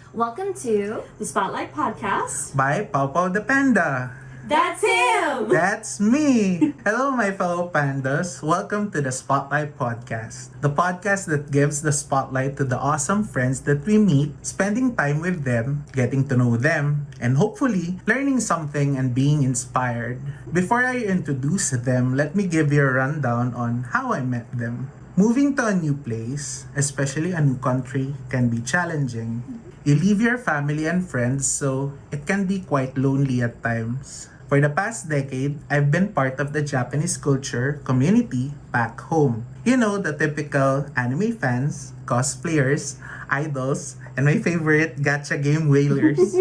Welcome to the Spotlight Podcast by Pau Pau the Panda. That's him! That's me! Hello, my fellow pandas. Welcome to the Spotlight Podcast. The podcast that gives the spotlight to the awesome friends that we meet, spending time with them, getting to know them, and hopefully learning something and being inspired. Before I introduce them, let me give you a rundown on how I met them. Moving to a new place, especially a new country, can be challenging. You leave your family and friends, so it can be quite lonely at times. For the past decade, I've been part of the Japanese culture community back home. You know, the typical anime fans, cosplayers, idols, and my favorite gacha game whalers.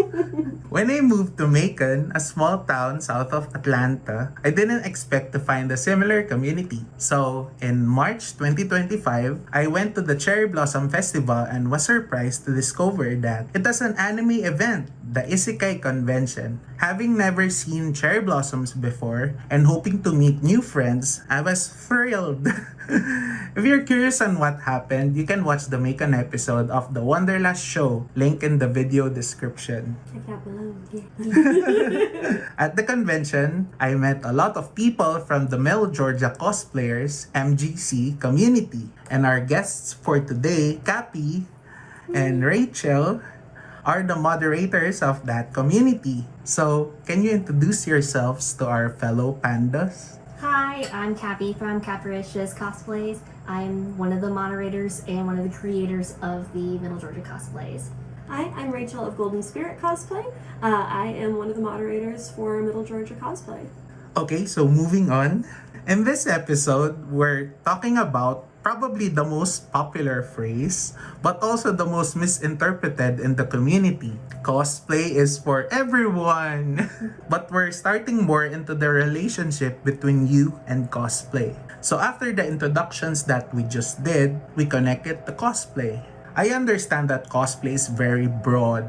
When I moved to Macon, a small town south of Atlanta, I didn't expect to find a similar community. So, in March 2025, I went to the Cherry Blossom Festival and was surprised to discover that it was an anime event, the Isekai Convention. Having never seen cherry blossoms before and hoping to meet new friends, I was thrilled. If you're curious on what happened, you can watch the Macon episode of the Wanderlust show, link in the video description. Check that below. At the convention, I met a lot of people from the Middle Georgia Cosplayers (MGC) community, and our guests for today, Cappi and Rachel, are the moderators of that community. So, can you introduce yourselves to our fellow pandas? Hi, I'm Cappi from Cappi and Rachel's Cosplays. I'm one of the moderators and one of the creators of the Middle Georgia Cosplayers. Hi, I'm Rachel of Golden Spirit Cosplay. I am one of the moderators for Middle Georgia Cosplay. Okay, so moving on. In this episode, we're talking about probably the most popular phrase, but also the most misinterpreted in the community. Cosplay is for everyone! But we're starting more into the relationship between you and cosplay. So after the introductions that we just did, we connect it to cosplay. I understand that cosplay is very broad.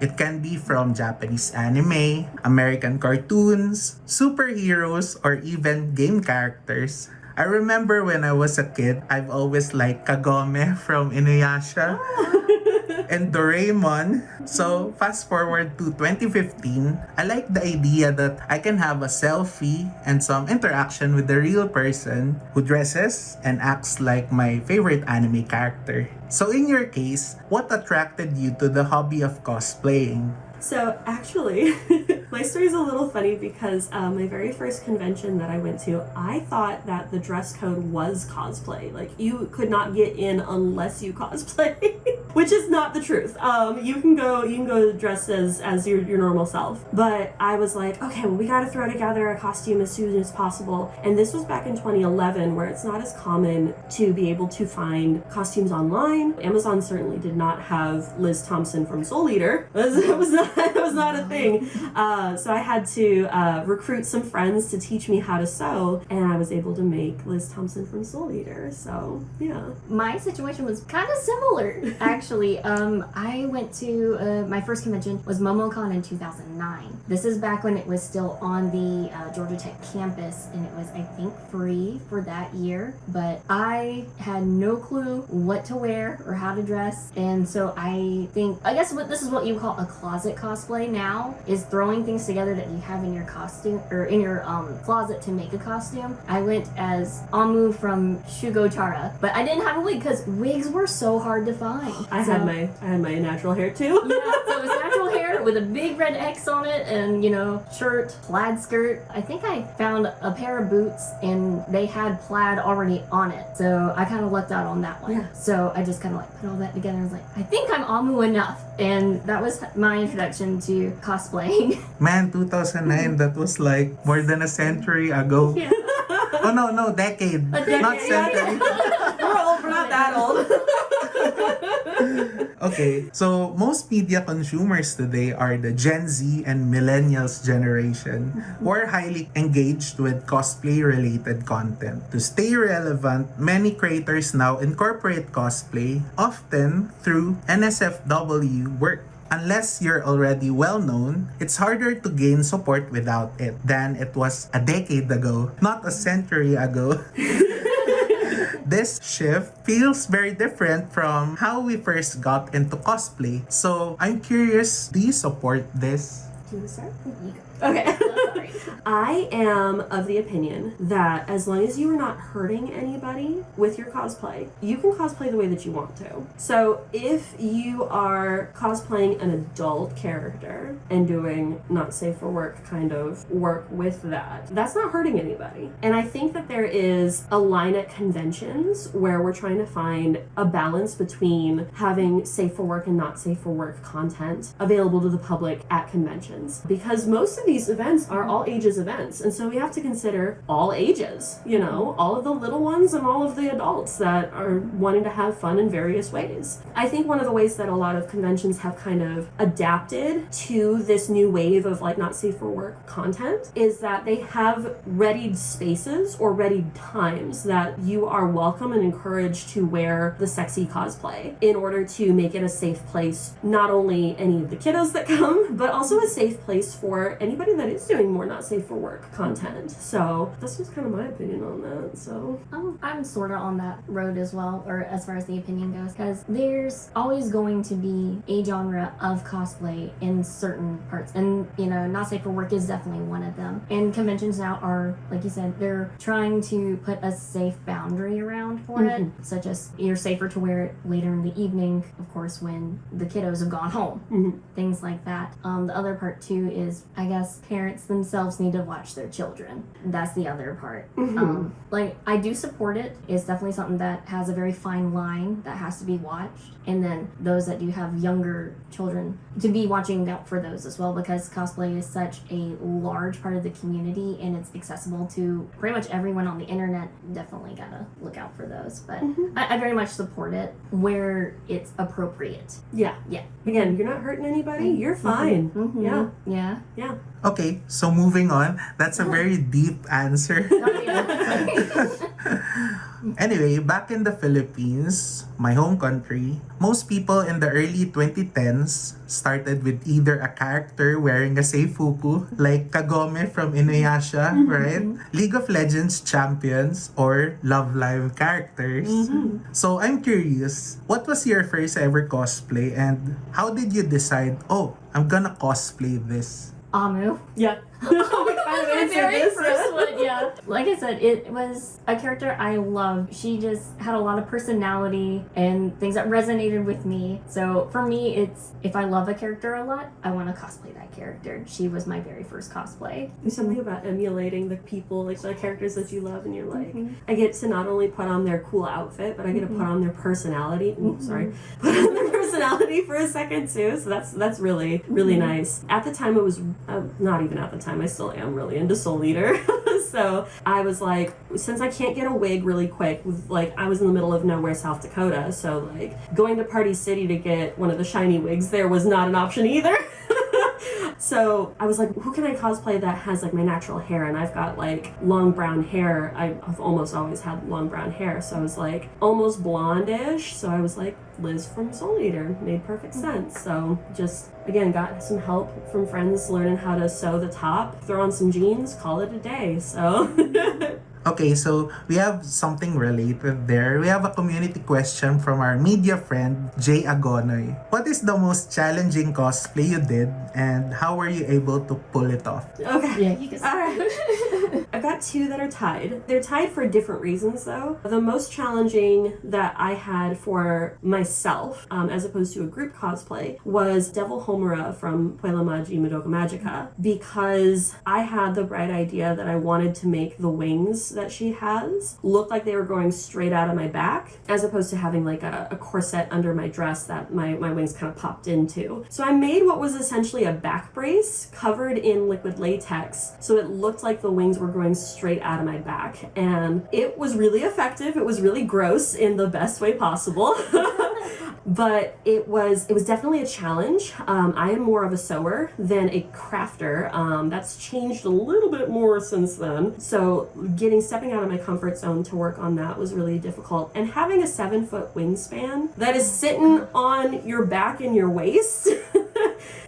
It can be from Japanese anime, American cartoons, superheroes, or even game characters. I remember when I was a kid, I've always liked Kagome from Inuyasha and Doraemon. So fast forward to 2015, I like the idea that I can have a selfie and some interaction with the real person who dresses and acts like my favorite anime character. So in your case, what attracted you to the hobby of cosplaying? So actually, my story is a little funny because my very first convention that I went to, I thought that the dress code was cosplay. Like, you could not get in unless you cosplay, which is not the truth. You can go dressed as your normal self. But I was like, okay, well, we got to throw together a costume as soon as possible. And this was back in 2011, where it's not as common to be able to find costumes online. Amazon certainly did not have Liz Thompson from Soul Eater. It was not a thing. So I had to recruit some friends to teach me how to sew, and I was able to make Liz Thompson from Soul Eater. So yeah. My situation was kind of similar, actually. I went to my first convention was Moa Chan in 2009. This is back when it was still on the Georgia Tech campus, and it was, I think, free for that year. But I had no clue what to wear or how to dress, and so I guess this is what you call a closet cosplay now, is throwing things together that you have in your costume or in your closet to make a costume. I went as Amu from Shugo Chara, but I didn't have a wig because wigs were so hard to find. I had my natural hair too. Yeah, so it was natural hair with a big red X on it, and shirt, plaid skirt. I think I found a pair of boots and they had plaid already on it, so I kind of lucked out on that one. Yeah. So I just kind of put all that together and was like, I think I'm Amu enough, and that was my introduction to cosplaying. Man, 2009, that was like more than a century ago. Yeah. Oh no, decade. Not century. We're old, we're not that old. Okay, so most media consumers today are the Gen Z and Millennials generation who are highly engaged with cosplay-related content. To stay relevant, many creators now incorporate cosplay, often through NSFW work. Unless you're already well-known, it's harder to gain support without it than it was a decade ago, not a century ago. this shift feels very different from how we first got into cosplay. So I'm curious, do you support this? Do you want to start? You go. Okay. Sorry. I am of the opinion that as long as you are not hurting anybody with your cosplay, you can cosplay the way that you want to. So if you are cosplaying an adult character and doing not safe for work kind of work with that, that's not hurting anybody. And I think that there is a line at conventions where we're trying to find a balance between having safe for work and not safe for work content available to the public at conventions. Because most of these events are all ages events, and so we have to consider all ages, you know, all of the little ones and all of the adults that are wanting to have fun in various ways. I think one of the ways that a lot of conventions have kind of adapted to this new wave of like not safe for work content is that they have readied spaces or readied times that you are welcome and encouraged to wear the sexy cosplay in order to make it a safe place, not only any of the kiddos that come, but also a safe place for anybody that is doing more not safe for work content. So that's just kind of my opinion on that. So I'm sort of on that road as well, or as far as the opinion goes, because there's always going to be a genre of cosplay in certain parts, and you know, not safe for work is definitely one of them. And conventions now are, like you said, they're trying to put a safe boundary around for it, such as you're safer to wear it later in the evening, of course, when the kiddos have gone home, things like that. The other part too is, I guess, parents themselves need to watch their children. That's the other part. Like, I do support it. It's definitely something that has a very fine line that has to be watched. And then those that do have younger children, to be watching out for those as well, because cosplay is such a large part of the community and it's accessible to pretty much everyone on the internet. Definitely gotta look out for those. But I very much support it where it's appropriate. yeah. Again, you're not hurting anybody. You're fine. Yeah. Okay, so moving on. That's a very deep answer. Anyway, back in the Philippines, my home country, most people in the early 2010s started with either a character wearing a seifuku, like Kagome from Inuyasha, right? League of Legends champions, or Love Live characters. So I'm curious, what was your first ever cosplay and how did you decide, oh, I'm gonna cosplay this? Amu. Yeah. My very first one, yeah. Like I said, it was a character I loved. She just had a lot of personality and things that resonated with me. So for me, it's, if I love a character a lot, I want to cosplay that character. She was my very first cosplay. There's something about emulating the people, like the characters that you love, and you're like, I get to not only put on their cool outfit, but I get to put on their personality. Put on their personality for a second too. So that's really, really nice. At the time, it was not even at the time. I still am really into Soul Eater. So I was like, since I can't get a wig really quick, like I was in the middle of nowhere, South Dakota, so like going to Party City to get one of the shiny wigs there was not an option either. So I was like, who can I cosplay that has like my natural hair? And I've got like long brown hair. I've almost always had long brown hair. So I was like almost blondish. So I was like, Liz from Soul Eater. Made perfect sense. So just, again, got some help from friends learning how to sew the top, throw on some jeans, call it a day. So... Okay, so we have something related there. We have a community question from our media friend, Jay Agonoy. What is the most challenging cosplay you did and how were you able to pull it off? Okay. Yeah, you can. All right. I've got two that are tied. They're tied for different reasons, though. The most challenging that I had for myself, as opposed to a group cosplay, was Devil Homura from Puella Magi Madoka Magica, because I had the bright idea that I wanted to make the wings that she has look like they were going straight out of my back, as opposed to having like a corset under my dress that my wings kind of popped into. So I made what was essentially a back brace covered in liquid latex, so it looked like the wings were going straight out of my back, and it was really effective. It was really gross in the best way possible. But it was definitely a challenge. I am more of a sewer than a crafter. That's changed a little bit more since then. So stepping out of my comfort zone to work on that was really difficult. And having a 7-foot wingspan that is sitting on your back and your waist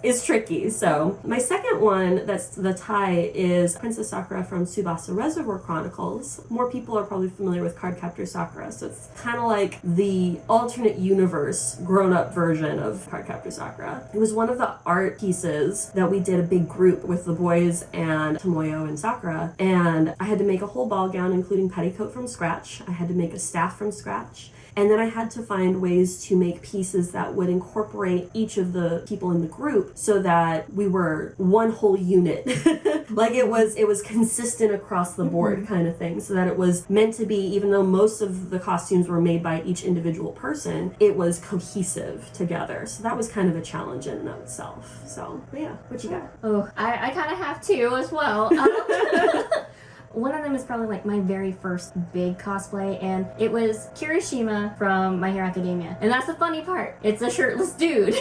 is tricky. So my second one that's the tie is Princess Sakura from Tsubasa Reservoir Chronicles. More people are probably familiar with Cardcaptor Sakura, so it's kind of like the alternate universe grown-up version of Cardcaptor Sakura. It was one of the art pieces that we did a big group with the boys and Tomoyo and Sakura, and I had to make a whole ball gown including petticoat from scratch. I had to make a staff from scratch. And then I had to find ways to make pieces that would incorporate each of the people in the group so that we were one whole unit. Like it was consistent across the board kind of thing, so that it was meant to be, even though most of the costumes were made by each individual person, it was cohesive together. So that was kind of a challenge in and of itself. So, but yeah, what you got? Oh, I kind of have two as well. One of them is probably like my very first big cosplay, and it was Kirishima from My Hero Academia. And that's the funny part. It's a shirtless dude.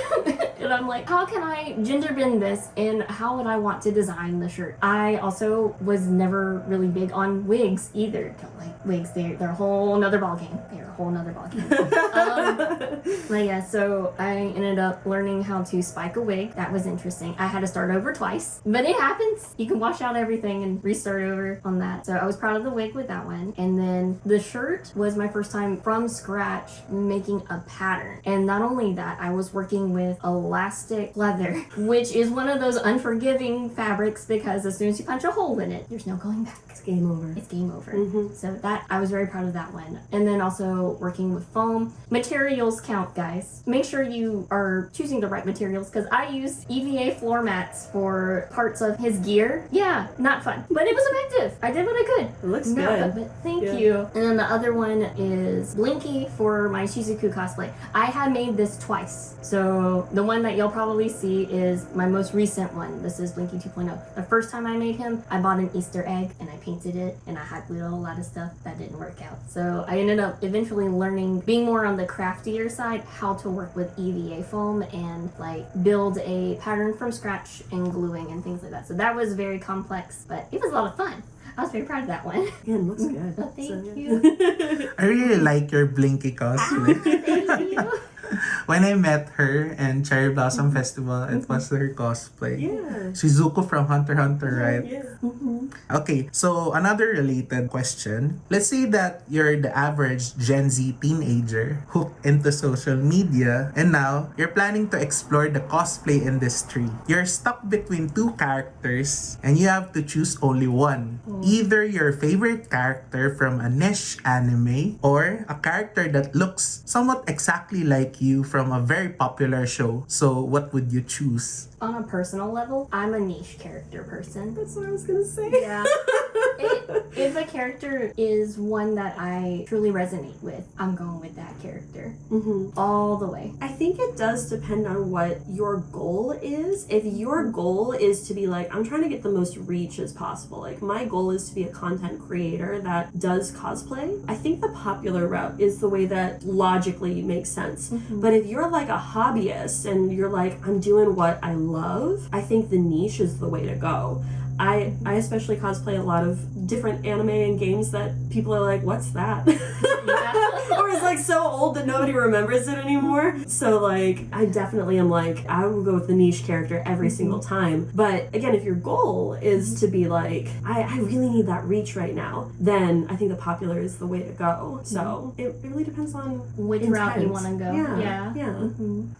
And I'm like, how can I gender bend this, and how would I want to design the shirt? I also was never really big on wigs either. Don't like wigs. They're a whole nother ballgame. They're a whole nother ballgame. But yeah, so I ended up learning how to spike a wig. That was interesting. I had to start over twice, but it happens. You can wash out everything and restart over on that. So I was proud of the wig with that one. And then the shirt was my first time from scratch making a pattern. And not only that, I was working with elastic leather, which is one of those unforgiving fabrics because as soon as you punch a hole in it, there's no going back. It's game over. It's game over. So that, I was very proud of that one. And then also working with foam. Materials count, guys. Make sure you are choosing the right materials, because I used EVA floor mats for parts of his gear. Yeah, not fun, but it was effective. I did what I could. It looks Not good. fun, but thank you. And then the other one is Blinky for my Shizuku cosplay. I had made this twice. So the one that you'll probably see is my most recent one. This is Blinky 2.0. The first time I made him, I bought an Easter egg and I painted it, and I hot glued a lot of stuff that didn't work out. So I ended up eventually learning, being more on the craftier side, how to work with EVA foam and like build a pattern from scratch and gluing and things like that. So that was very complex, but it was a lot of fun. I was very proud of that one. Again, looks good. Oh, thank So, you. I really like your Blinky cosplay. Thank you. When I met her in Cherry Blossom Festival, it was her cosplay. Yeah. Shizuku from Hunter x Hunter, right? Yeah. Okay, so another related question. Let's say that you're the average Gen Z teenager hooked into social media, and now you're planning to explore the cosplay industry. You're stuck between two characters and you have to choose only one. Either your favorite character from a niche anime or a character that looks somewhat exactly like you from a very popular show. So what would you choose? On a personal level, I'm a niche character person. That's what I was gonna say. Yeah. If a character is one that I truly resonate with, I'm going with that character. All the way. I think it does depend on what your goal is. If your goal is to be like, I'm trying to get the most reach as possible, like my goal is to be a content creator that does cosplay, I think the popular route is the way that logically makes sense. But if you're like a hobbyist and you're like, I'm doing what I love, I think the niche is the way to go. I especially cosplay a lot of different anime and games that people are like, what's that? Or it's like so old that nobody remembers it anymore. So like, I definitely am like, I will go with the niche character every single time. But again, if your goal is to be like, I really need that reach right now, then I think the popular is the way to go. So it really depends on Which route you want to go. Yeah.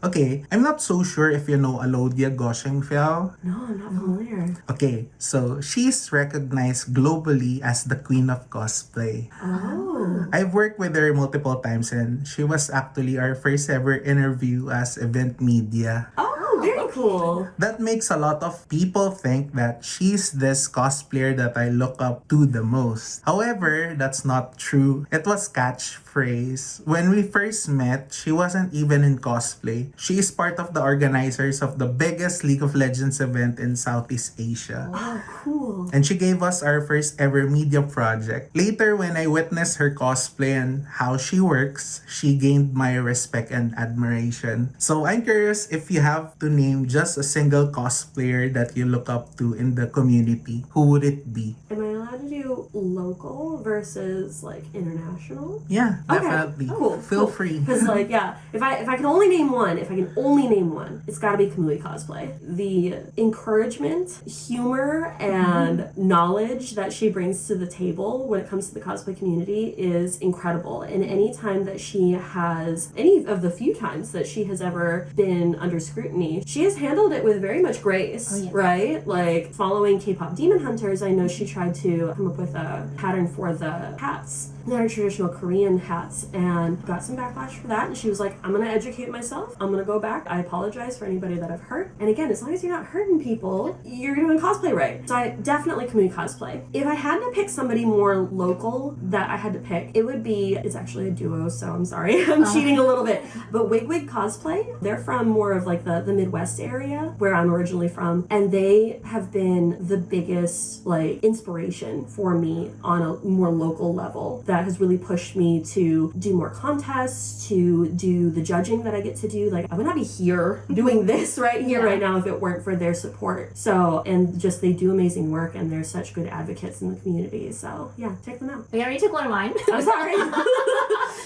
Okay, I'm not so sure if you know Alodia Goshengfell. No, I'm not familiar. Okay, so she's recognized globally as the queen of cosplay. Oh. I've worked with her multiple times, and she was actually our first ever interview as event media. Oh, very cool. That makes a lot of people think that she's this cosplayer that I look up to the most. However, that's not true. It was catchphrase. When we first met, she wasn't even in cosplay. She is part of the organizers of the biggest League of Legends event in Southeast Asia. Oh, cool. And she gave us our first ever media project. Later, when I witnessed her cosplay and how she works, she gained my respect and admiration. So I'm curious if you have to name just a single cosplayer that you look up to in the community, who would it be? Am I allowed to do to local versus like international? Yeah, Okay, definitely. cool. Feel free. Because like, yeah, if I can only name one, it's gotta be Kamui Cosplay. The encouragement, humor, and knowledge that she brings to the table when it comes to the cosplay community is incredible. And any time that she has, any of the few times that she has ever been under scrutiny, she has handled it with very much grace, right? Like following K-pop Demon Hunters, I know she tried to come up with a pattern for the hats. They're traditional Korean hats, and got some backlash for that. And she was like, I'm gonna educate myself. I'm gonna go back. I apologize for anybody that I've hurt. And again, as long as you're not hurting people, you're doing cosplay right. So I definitely Kamui Cosplay. If I had to pick somebody more local that I had to pick, it would be, it's actually a duo, so I'm sorry. I'm cheating a little bit. But Wig Cosplay, they're from more of like the Midwest area where I'm originally from. And they have been the biggest like inspiration for me on a more local level. That has really pushed me to do more contests, to do the judging that I get to do. Like, I would not be here doing this right now if it weren't for their support. So, and just they do amazing work, and they're such good advocates in the community. So, yeah, check them out. You already took one of mine. I'm sorry.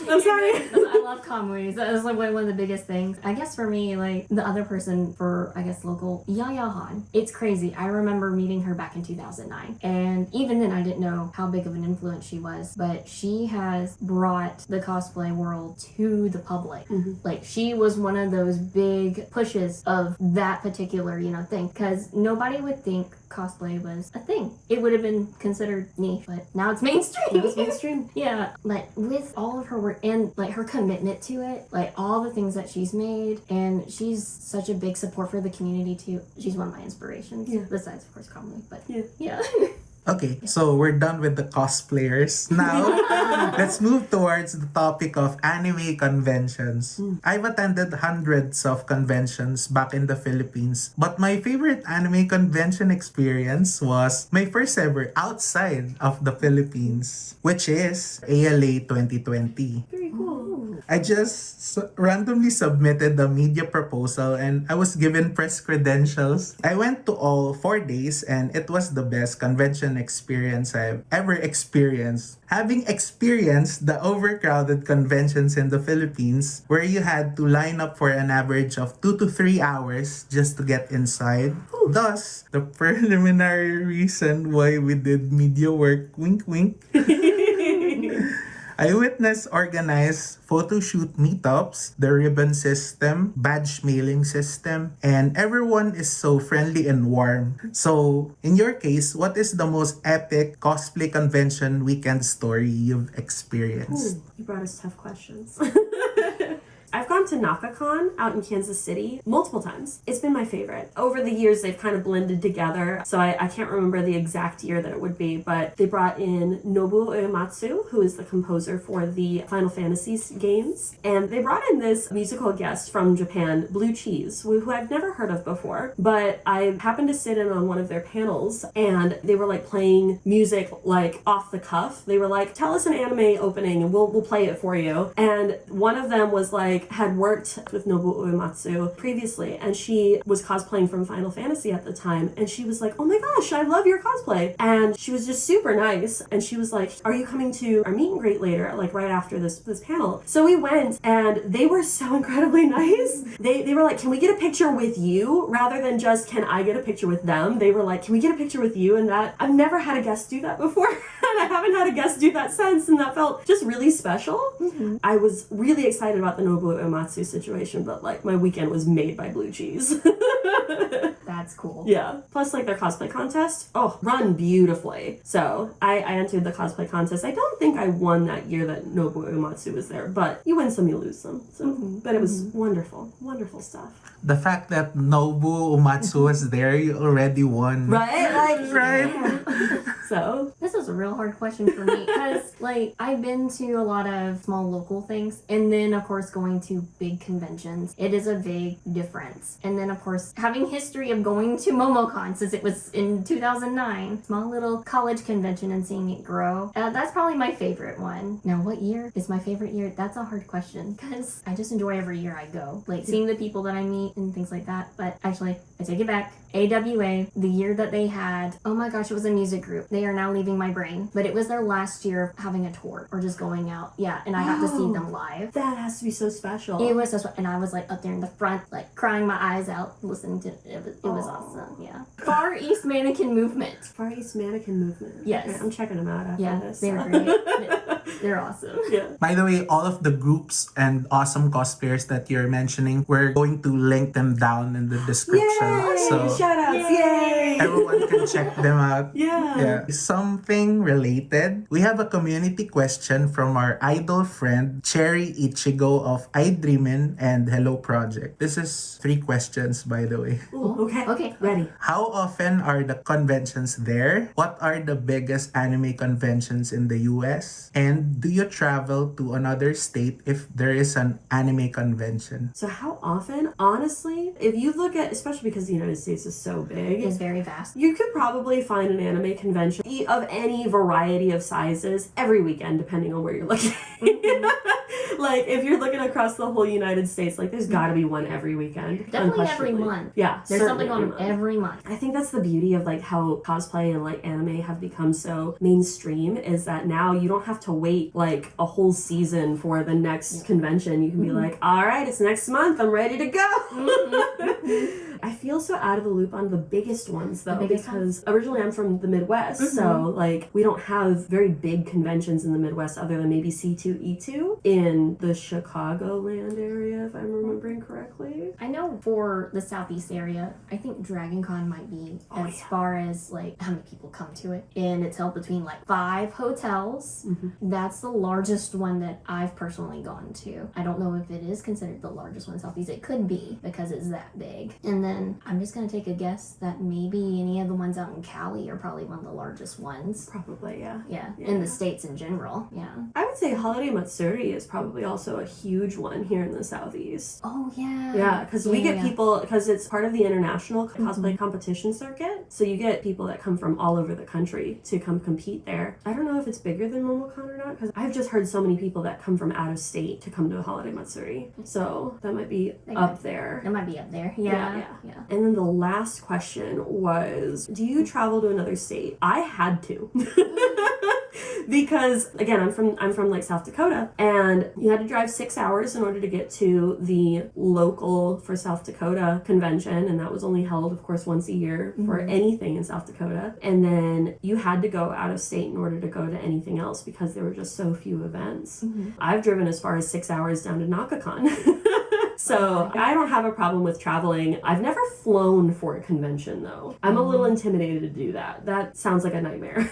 I'm sorry. I love Kamui. That was like one of the biggest things. I guess for me, like the other person for, I guess, local, Yaya Han. It's crazy. I remember meeting her back in 2009. And even then, I didn't know how big of an influence she was. But she has brought the cosplay world to the public. Like, she was one of those big pushes of that particular, thing. Because nobody would think cosplay was a thing. It would have been considered niche, but now it's mainstream. Yeah, like with all of her work and like her commitment to it, like all the things that she's made, and she's such a big support for the community too. She's one of my inspirations. Yeah. Besides, of course, Kamui, but yeah. Okay, so we're done with the cosplayers. Now, let's move towards the topic of anime conventions. I've attended hundreds of conventions back in the Philippines, but my favorite anime convention experience was my first ever outside of the Philippines, which is ALA 2020. Very cool. I just randomly submitted the media proposal and I was given press credentials. I went to all 4 days and it was the best convention experience I've ever experienced. Having experienced the overcrowded conventions in the Philippines where you had to line up for an average of 2 to 3 hours just to get inside. Thus, the preliminary reason why we did media work, wink wink. I witnessed organized photo shoot meetups, the ribbon system, badge mailing system, and everyone is so friendly and warm. So, in your case, what is the most epic cosplay convention weekend story you've experienced? You brought us tough questions. I've gone to NakaCon out in Kansas City multiple times. It's been my favorite. Over the years, they've kind of blended together, so I can't remember the exact year that it would be, but they brought in Nobuo Uematsu, who is the composer for the Final Fantasy games, and they brought in this musical guest from Japan, Blue Cheese, who I've never heard of before, but I happened to sit in on one of their panels, and they were like playing music like off the cuff. They were like, tell us an anime opening and we'll play it for you. And one of them was like, had worked with Nobuo Uematsu previously, and she was cosplaying from Final Fantasy at the time, and she was like, oh my gosh, I love your cosplay. And she was just super nice, and she was like, are you coming to our meet and greet later, like right after this panel? So we went, and they were so incredibly nice. They were like, can we get a picture with you? Rather than just, can I get a picture with them? They were like, can we get a picture with you? And that, I've never had a guest do that before, and I haven't had a guest do that since, and that felt just really special. I was really excited about the Nobuo Uematsu situation, but like my weekend was made by Blue Cheese. That's cool. Yeah. Plus like their cosplay contest, run beautifully. So I entered the cosplay contest. I don't think I won that year that Nobuo Uematsu was there, but you win some, you lose some. So, but it was wonderful stuff. The fact that Nobuo Uematsu was there, you already won. Right? Like, right. Yeah. So this is a real hard question for me because like I've been to a lot of small local things, and then of course going to big conventions. It is a big difference. And then of course having history of going to MomoCon since it was in 2009, small little college convention, and seeing it grow. That's probably my favorite one. Now what year is my favorite year? That's a hard question because I just enjoy every year I go. Like seeing the people that I meet and things like that. But actually I take it back. AWA, the year that they had, oh my gosh, it was a music group. They are now leaving my brain. But it was their last year of having a tour or just going out. Yeah, and I got to see them live. That has to be so special. It was so, and I was like up there in the front, like crying my eyes out, listening to it. It was awesome. Yeah. Far East Mannequin Movement. Far East Mannequin Movement. Yes. Okay, I'm checking them out after this. They're great. They're awesome. Yeah. By the way, all of the groups and awesome cosplayers that you're mentioning, we're going to link them down in the description. Yay! So Shout outs. Yay! everyone can check them out. Yeah. Something related. We have a community question from our idol friend, Chaeri Ichigo of iDreamin' and Hello Project. This is 3 questions, by the way. Ooh, okay. Okay. Ready. How often are the conventions there? What are the biggest anime conventions in the US? And do you travel to another state if there is an anime convention? So how often? Honestly, if you look at, especially because the United States is so big, It's very vast. you could probably find an anime convention of any variety of sizes every weekend, depending on where you're looking. Like, if you're looking across the whole United States, like, there's gotta be one every weekend. Definitely every unquestionably. month. Yeah, There's certainly something on every month. I think that's the beauty of like how cosplay and like anime have become so mainstream, is that now you don't have to wait like a whole season for the next convention. You can be like, all right, it's next month, I'm ready to go. I feel so out of the loop on the biggest ones though, because originally I'm from the Midwest, so like we don't have very big conventions in the Midwest other than maybe C2E2 in the Chicagoland area, if I'm remembering correctly. I know for the Southeast area, I think Dragon Con might be as far as like how many people come to it. And it's held between like 5 hotels. That's the largest one that I've personally gone to. I don't know if it is considered the largest one in Southeast. It could be because it's that big. And then I'm just going to take a guess that maybe any of the ones out in Cali are probably one of the largest ones. Probably, yeah. Yeah, in the States in general. Yeah. I would say Holiday Matsuri is probably also a huge one here in the Southeast. Oh, yeah. Yeah, because we get Yeah. people, because it's part of the international cosplay competition circuit, so you get people that come from all over the country to come compete there. I don't know if it's bigger than MomoCon or not, because I've just heard so many people that come from out of state to come to Holiday Matsuri, so that might be up there. It might be up there. Yeah. Yeah. And then the last question was, do you travel to another state? I had to. Because again, I'm from like South Dakota, and you had to drive 6 hours in order to get to the local for South Dakota convention, and that was only held, of course, once a year for anything in South Dakota. And then you had to go out of state in order to go to anything else because there were just so few events. I've driven as far as 6 hours down to NakaCon. So I don't have a problem with traveling. I've never flown for a convention though. I'm a little intimidated to do that. That sounds like a nightmare.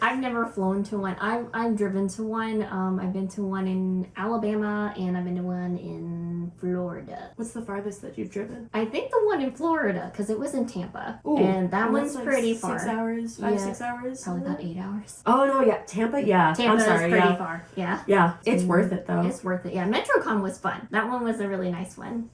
I've never flown to one. I've driven to one. I've been to one in Alabama, and I've been to one in Florida. What's the farthest that you've driven? I think the one in Florida, because it was in Tampa. Ooh, and that and one's that's pretty like far. 6 hours? 6 hours? Probably about 8 hours. Oh no, yeah. Tampa, yeah. Tampa I'm sorry, is pretty yeah. far. Yeah. Yeah, it's worth it though. It's worth it. Yeah, MetroCon was fun. That one was a really nice one.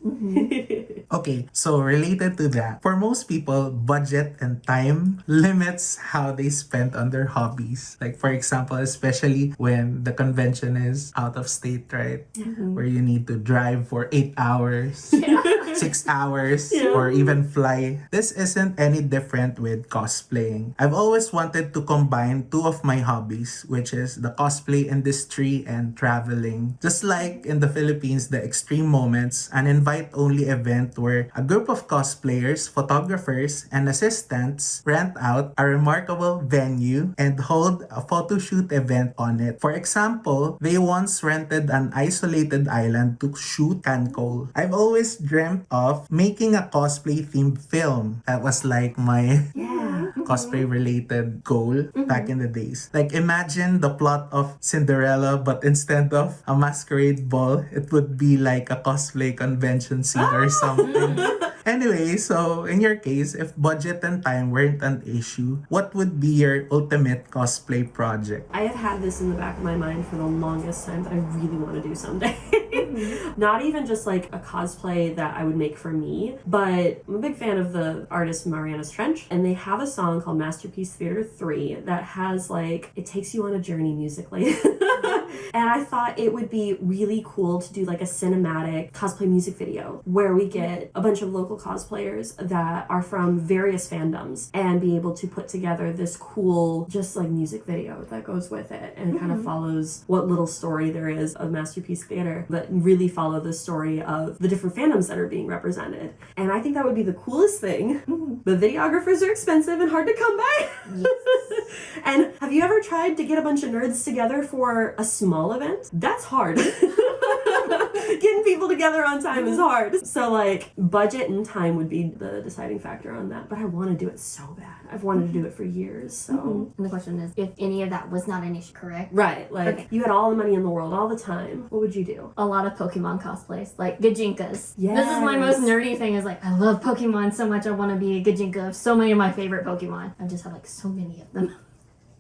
Okay, so related to that, for most people, budget and time limits how they spend on their hobbies. Like, for example, especially when the convention is out of state, right? Where you need to drive for 8 hours, 6 hours, or even fly. This isn't any different with cosplaying. I've always wanted to combine 2 of my hobbies, which is the cosplay industry and traveling. Just like in the Philippines, the Extreme Moments, an invite-only event where a group of cosplayers, photographers, and assistants rent out a remarkable venue and hold a photo shoot event on it. For example, they once rented an isolated island to shoot Cancol. I've always dreamt of making a cosplay-themed film. That was like my cosplay-related goal back in the days. Like, imagine the plot of Cinderella, but instead of a masquerade ball, it would be like a cosplay convention scene or something. Anyway, so in your case, if budget and time weren't an issue, what would be your ultimate cosplay project? I have had this in the back of my mind for the longest time that I really want to do someday. Not even just like a cosplay that I would make for me, but I'm a big fan of the artist Mariana's Trench, and they have a song called Masterpiece Theater 3 that has like, it takes you on a journey musically. And I thought it would be really cool to do like a cinematic cosplay music video where we get a bunch of local cosplayers that are from various fandoms and be able to put together this cool just like music video that goes with it and kind of follows what little story there is of Masterpiece Theater, but really follow the story of the different fandoms that are being represented. And I think that would be the coolest thing. The videographers are expensive and hard to come by. Yes. And have you ever tried to get a bunch of nerds together for a small event? That's hard. Getting people together on time is hard. So like budget and time would be the deciding factor on that. But I want to do it so bad. I've wanted to do it for years. So And the question is, if any of that was not an issue, correct? right, like Okay. you had all the money in the world all the time, what would you do? A lot of Pokemon cosplays, like Gajinkas. This is my most nerdy thing, is like, I love Pokemon so much, I want to be a Gajinka of so many of my favorite Pokemon. I just have like so many of them.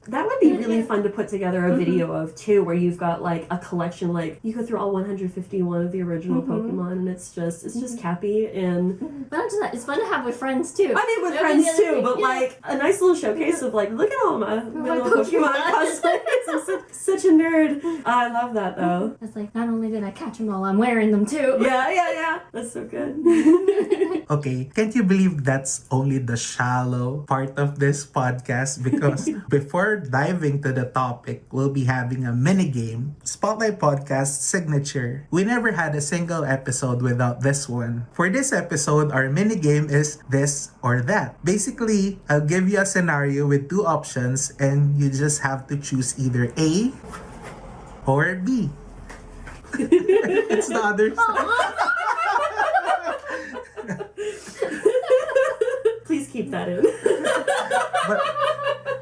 That would be really fun to put together a video of too, where you've got like a collection, like you go through all 151 of the original Pokemon, and it's just Cappi and But not just that, it's fun to have with friends too. I mean with That would friends be the other too, thing. but Yeah. like a nice little showcase of like, look at all my little Pokemon Pokemon. cosplays. I'm such a nerd. I love that though. It's like, not only did I catch them all, I'm wearing them too. Yeah. That's so good. Okay, can't you believe that's only the shallow part of this podcast? Because before diving to the topic, we'll be having a mini game, Spotlight Podcast signature. We never had a single episode without this one. For this episode, our mini game is this or that. Basically, I'll give you a scenario with two options and you just have to choose either A or B. It's the other side. Please keep that in.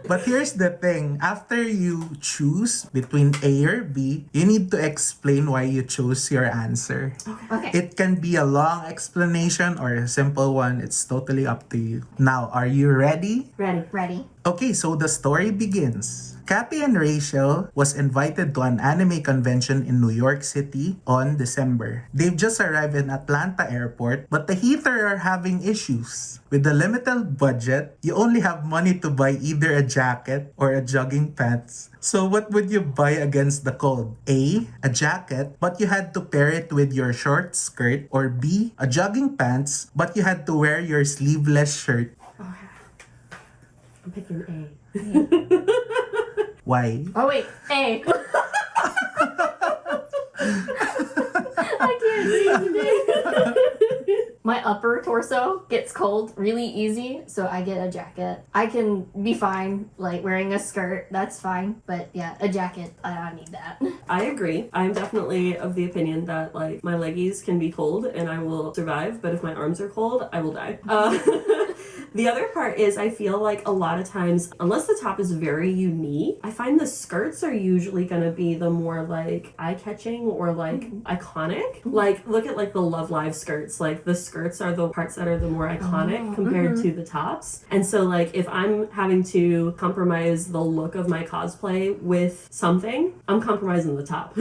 But here's the thing. After you choose between A or B, you need to explain why you chose your answer. Okay. It can be a long explanation or a simple one. It's totally up to you. Now, are you ready? Ready. Okay, so the story begins. Cappi and Rachel was invited to an anime convention in New York City on December. They've just arrived in Atlanta airport, but the heater are having issues. With the limited budget, you only have money to buy either a jacket or a jogging pants. So what would you buy against the cold? A jacket, but you had to pair it with your short skirt, or B, a jogging pants, but you had to wear your sleeveless shirt. I'm picking A. Why? Oh wait, A. I can't see. My upper torso gets cold really easy, so I get a jacket. I can be fine, like wearing a skirt, that's fine. But yeah, a jacket, I need that. I agree. I'm definitely of the opinion that like my leggies can be cold and I will survive, but if my arms are cold, I will die. The other part is I feel like a lot of times, unless the top is very unique, I find the skirts are usually going to be the more like eye-catching or like iconic. Like look at like the Love Live skirts. Like the skirts are the parts that are the more iconic compared to the tops. And so like if I'm having to compromise the look of my cosplay with something, I'm compromising the top.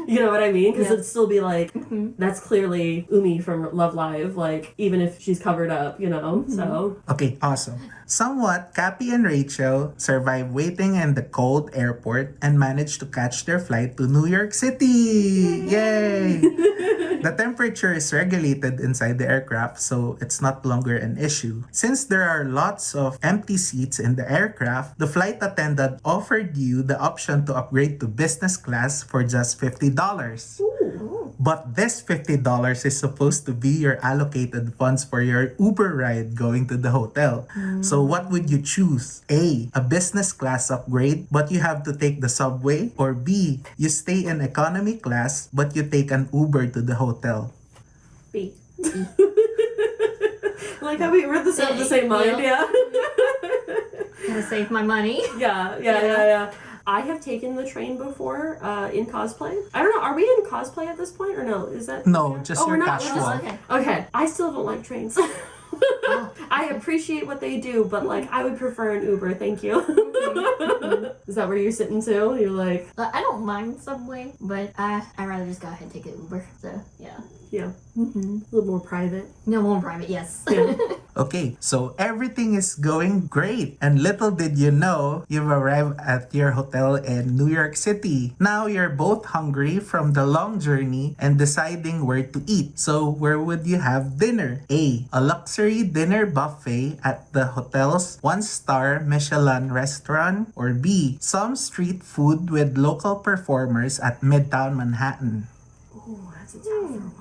You know what I mean? Because it'd still be like, that's clearly Umi from Love Live, like even if she's covered up, you know? So Okay, awesome. Somewhat, Cappi and Rachel survived waiting in the cold airport and managed to catch their flight to New York City. Yay! The temperature is regulated inside the aircraft, so it's not longer an issue. Since there are lots of empty seats in the aircraft, the flight attendant offered you the option to upgrade to business class for just $50. But this $50 is supposed to be your allocated funds for your Uber ride going to the hotel. So what would you choose? A business class upgrade, but you have to take the subway? Or B, you stay in economy class, but you take an Uber to the hotel? B. Like how we were the same mind, yeah. Gotta save my money. Yeah. I have taken the train before in cosplay. I don't know, are we in cosplay at this point or no? Is that No, just we're your not. casual. Okay. I still don't like trains. I appreciate what they do, but like I would prefer an Uber, thank you. Is that where you're sitting too? You're like I don't mind Subway, but I'd rather just go ahead and take an Uber. So yeah. a little more private. No more private, yes. Yeah. Okay, so everything is going great. And little did you know, you've arrived at your hotel in New York City. Now you're both hungry from the long journey and deciding where to eat. So where would you have dinner? A luxury dinner buffet at the hotel's 1-star Michelin restaurant. Or B, some street food with local performers at Midtown Manhattan. Ooh, that's a tougher one.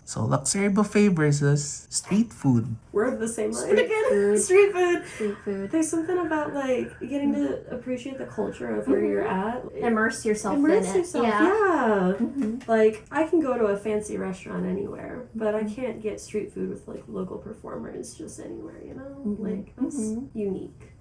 So luxury buffet versus street food. We're of the same mind Street again. food. Street food. Street food. There's something about like getting to appreciate the culture of where you're at. Immerse yourself Immerse in it. yourself. Yeah. Yeah. Mhm. Like I can go to a fancy restaurant anywhere, but I can't get street food with like local performers just anywhere, you know? Like that's unique.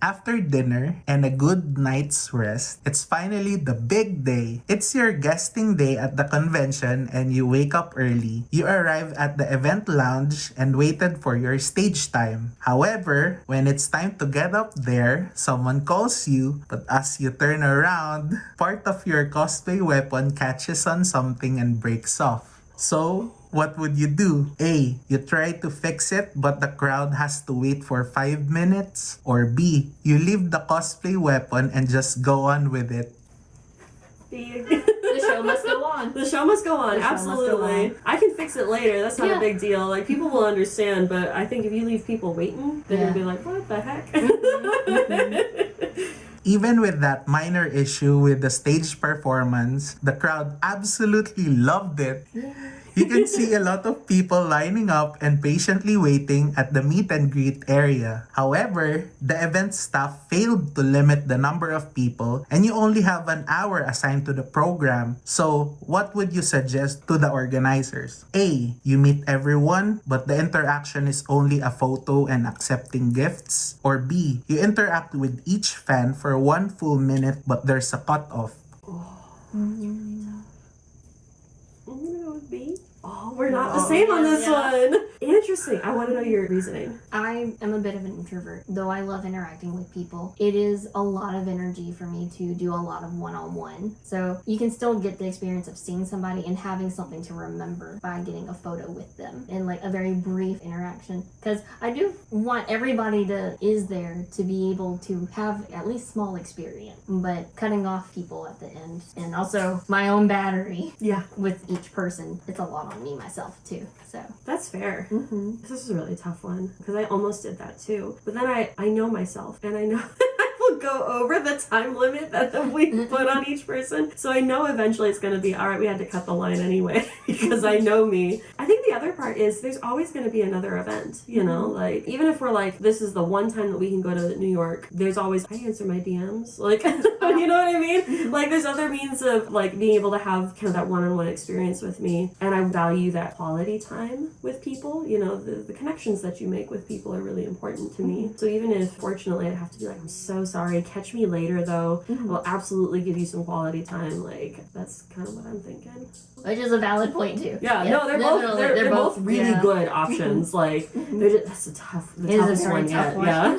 After dinner and a good night's rest, it's finally the big day. It's your guesting day at the convention and you wake up early. You arrive at the event lounge and waited for your stage time. However, when it's time to get up there, someone calls you, but as you turn around, part of your cosplay weapon catches on something and breaks off. So, what would you do? A, you try to fix it but the crowd has to wait for 5 minutes. Or B, you leave the cosplay weapon and just go on with it. The show must go on. The show must go on, The show must go absolutely. on. I can fix it later, that's not Yeah. a big deal. Like, people will understand, but I think if you leave people waiting, they're gonna be like, what the heck? Even with that minor issue with the stage performance, the crowd absolutely loved it. You can see a lot of people lining up and patiently waiting at the meet and greet area. However, the event staff failed to limit the number of people and you only have an hour assigned to the program. So, what would you suggest to the organizers? A, you meet everyone but the interaction is only a photo and accepting gifts. Or B, you interact with each fan for 1 full minute but there's a cutoff. I'm gonna go with B. Oh, we're not the same on this one. Interesting. I want to know your reasoning. I am a bit of an introvert, though I love interacting with people. It is a lot of energy for me to do a lot of one-on-one. So you can still get the experience of seeing somebody and having something to remember by getting a photo with them in like a very brief interaction. Because I do want everybody that is there to be able to have at least small experience. But cutting off people at the end and also my own battery Yeah, with each person, it's a lot on me myself too. So that's fair. mm-hmm. This is a really tough one because I almost did that too. But then I know myself and I know I will go over the time limit that we put on each person. So I know eventually it's going to be, all right, we had to cut the line anyway because I know me. I think the other part is there's always going to be another event, you know, like even if we're like, this is the one time that we can go to New York, there's always, I answer my DMs. Like, you know what I mean? Like there's other means of like being able to have kind of that one-on-one experience with me. And I value that quality time with people. You know, the connections that you make with people are really important to me. So even if fortunately I have to be like, I'm so sorry, catch me later though, I will absolutely give you some quality time. Like that's kind of what I'm thinking. Which is a valid point too. Yeah, Yes, no, they're both really yeah. good options. Like that's a tough, the It is a toughest very one tough yet. one. Yeah.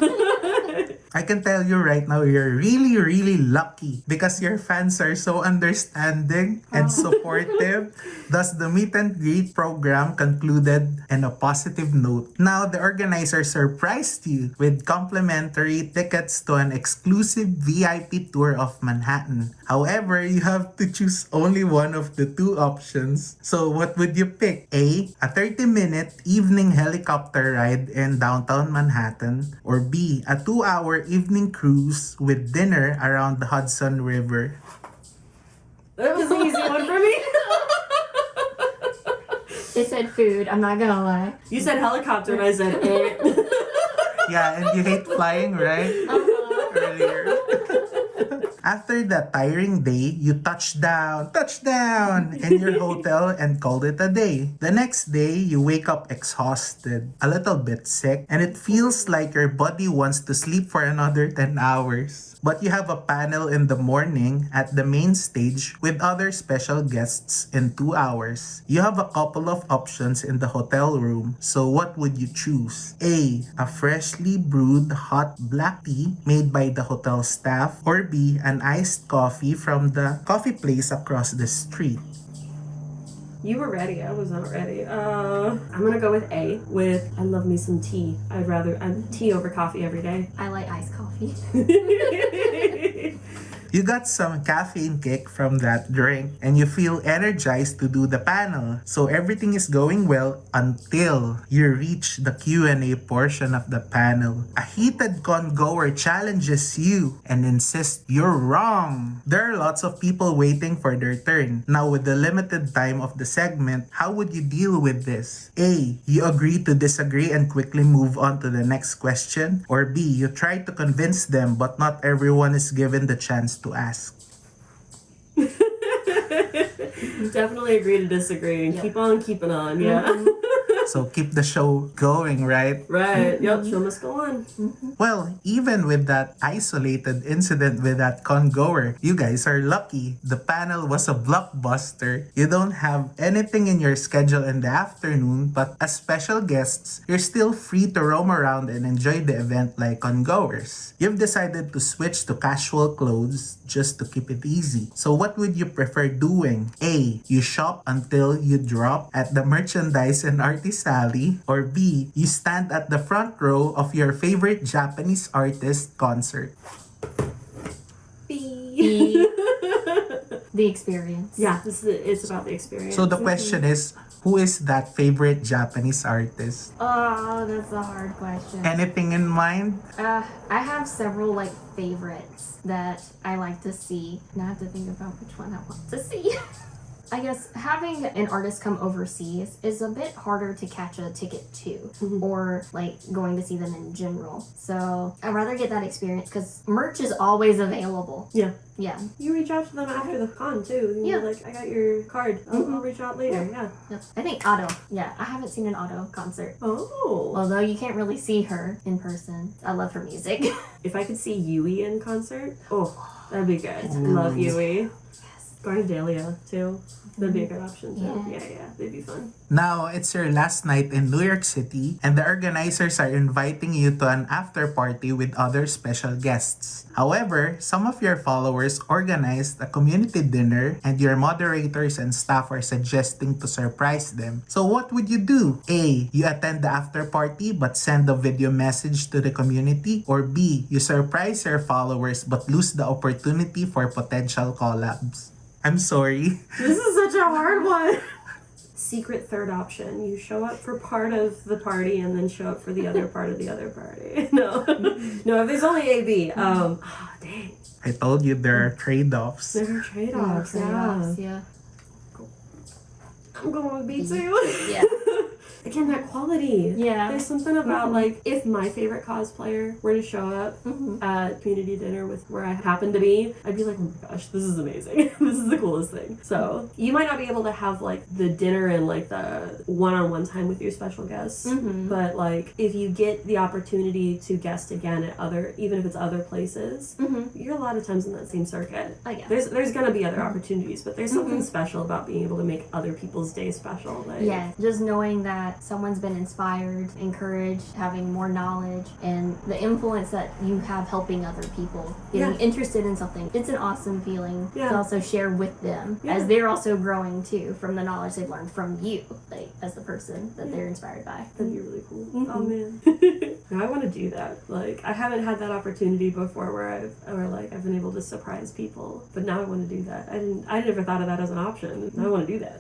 I can tell you right now, you're really, really lucky because your fans are so understanding and supportive. Thus, the meet and greet program concluded in a positive note. Now, the organizer surprised you with complimentary tickets to an exclusive VIP tour of Manhattan. However, you have to choose only one of the two options. So, what would you pick? A 30-minute evening helicopter ride in downtown Manhattan. Or B, a 2-hour evening cruise with dinner around the Hudson River. That was an easy one for me. It said food, I'm not gonna lie. You said helicopter and I said Yeah, and you hate flying, right? Earlier. After that tiring day, you touchdown in your hotel and called it a day. The next day, you wake up exhausted, a little bit sick, and it feels like your body wants to sleep for another 10 hours. But you have a panel in the morning at the main stage with other special guests in 2 hours. You have a couple of options in the hotel room, so what would you choose? A freshly brewed hot black tea made by the hotel staff, or B, an iced coffee from the coffee place across the street. You were ready. I was not ready. I'm gonna go with A. With I love me some tea. I'm tea over coffee every day. I like iced coffee. You got some caffeine kick from that drink and you feel energized to do the panel. So everything is going well until you reach the Q&A portion of the panel. A heated con-goer challenges you and insists you're wrong. There are lots of people waiting for their turn. Now with the limited time of the segment, how would you deal with this? A. You agree to disagree and quickly move on to the next question? Or B. You try to convince them but not everyone is given the chance to ask? Definitely agree to disagree and keep on keeping on. Yeah. So keep the show going, right? Right. Yep. Show must go on. Well, even with that isolated incident with that con-goer, you guys are lucky. The panel was a blockbuster. You don't have anything in your schedule in the afternoon, but as special guests, you're still free to roam around and enjoy the event like con-goers. You've decided to switch to casual clothes just to keep it easy. So what would you prefer doing? A. You shop until you drop at the merchandise and artist alley, or B. You stand at the front row of your favorite Japanese artist concert? B. The experience. Yeah, it's about the experience. So the question is, who is that favorite Japanese artist? Oh, that's a hard question. Anything in mind? I have several like favorites that I like to see. Now I have to think about which one I want to see. I guess having an artist come overseas is a bit harder to catch a ticket to, or like going to see them in general. So I'd rather get that experience because merch is always available. Yeah. Yeah. You reach out to them after the con too. And Yeah. You're like, I got your card. I'll reach out later. Yeah. Yep. I think Otto. Yeah, I haven't seen an Otto concert. Oh. Although you can't really see her in person. I love her music. If I could see Yui in concert, that'd be good. It's Love amazing. Yui. Gardelia too. That'd be a good option too. Yeah. Yeah, they'd be fun. Now, it's your last night in New York City and the organizers are inviting you to an after party with other special guests. However, some of your followers organized a community dinner and your moderators and staff are suggesting to surprise them. So what would you do? A. You attend the after party but send a video message to the community? Or B. You surprise your followers but lose the opportunity for potential collabs? I'm sorry. This is such a hard one. Secret third option. You show up for part of the party and then show up for the other part of the other party. No. No, if there's only A, B. Dang. I told you there are trade-offs. There are trade-offs, Trade-offs, yeah. yeah. I'm going with B too. Yeah. Again, that quality. Yeah. There's something about like if my favorite cosplayer were to show up at community dinner with where I happen to be, I'd be like, oh my gosh, this is amazing. This is the coolest thing. So you might not be able to have like the dinner and like the one-on-one time with your special guests, but like if you get the opportunity to guest again at other, even if it's other places, you're a lot of times in that same circuit. I guess. There's gonna be other opportunities, but there's something special about being able to make other people's day special. Like, Yeah, just knowing that someone's been inspired, encouraged, having more knowledge, and the influence that you have helping other people, getting interested in something. It's an awesome feeling to also share with them as they're also growing too from the knowledge they've learned from you, like as the person that they're inspired by. That'd be really cool. Oh man. No, I want to do that. Like I haven't had that opportunity before where I've been able to surprise people, but now I want to do that. I never thought of that as an option. Now I want to do that.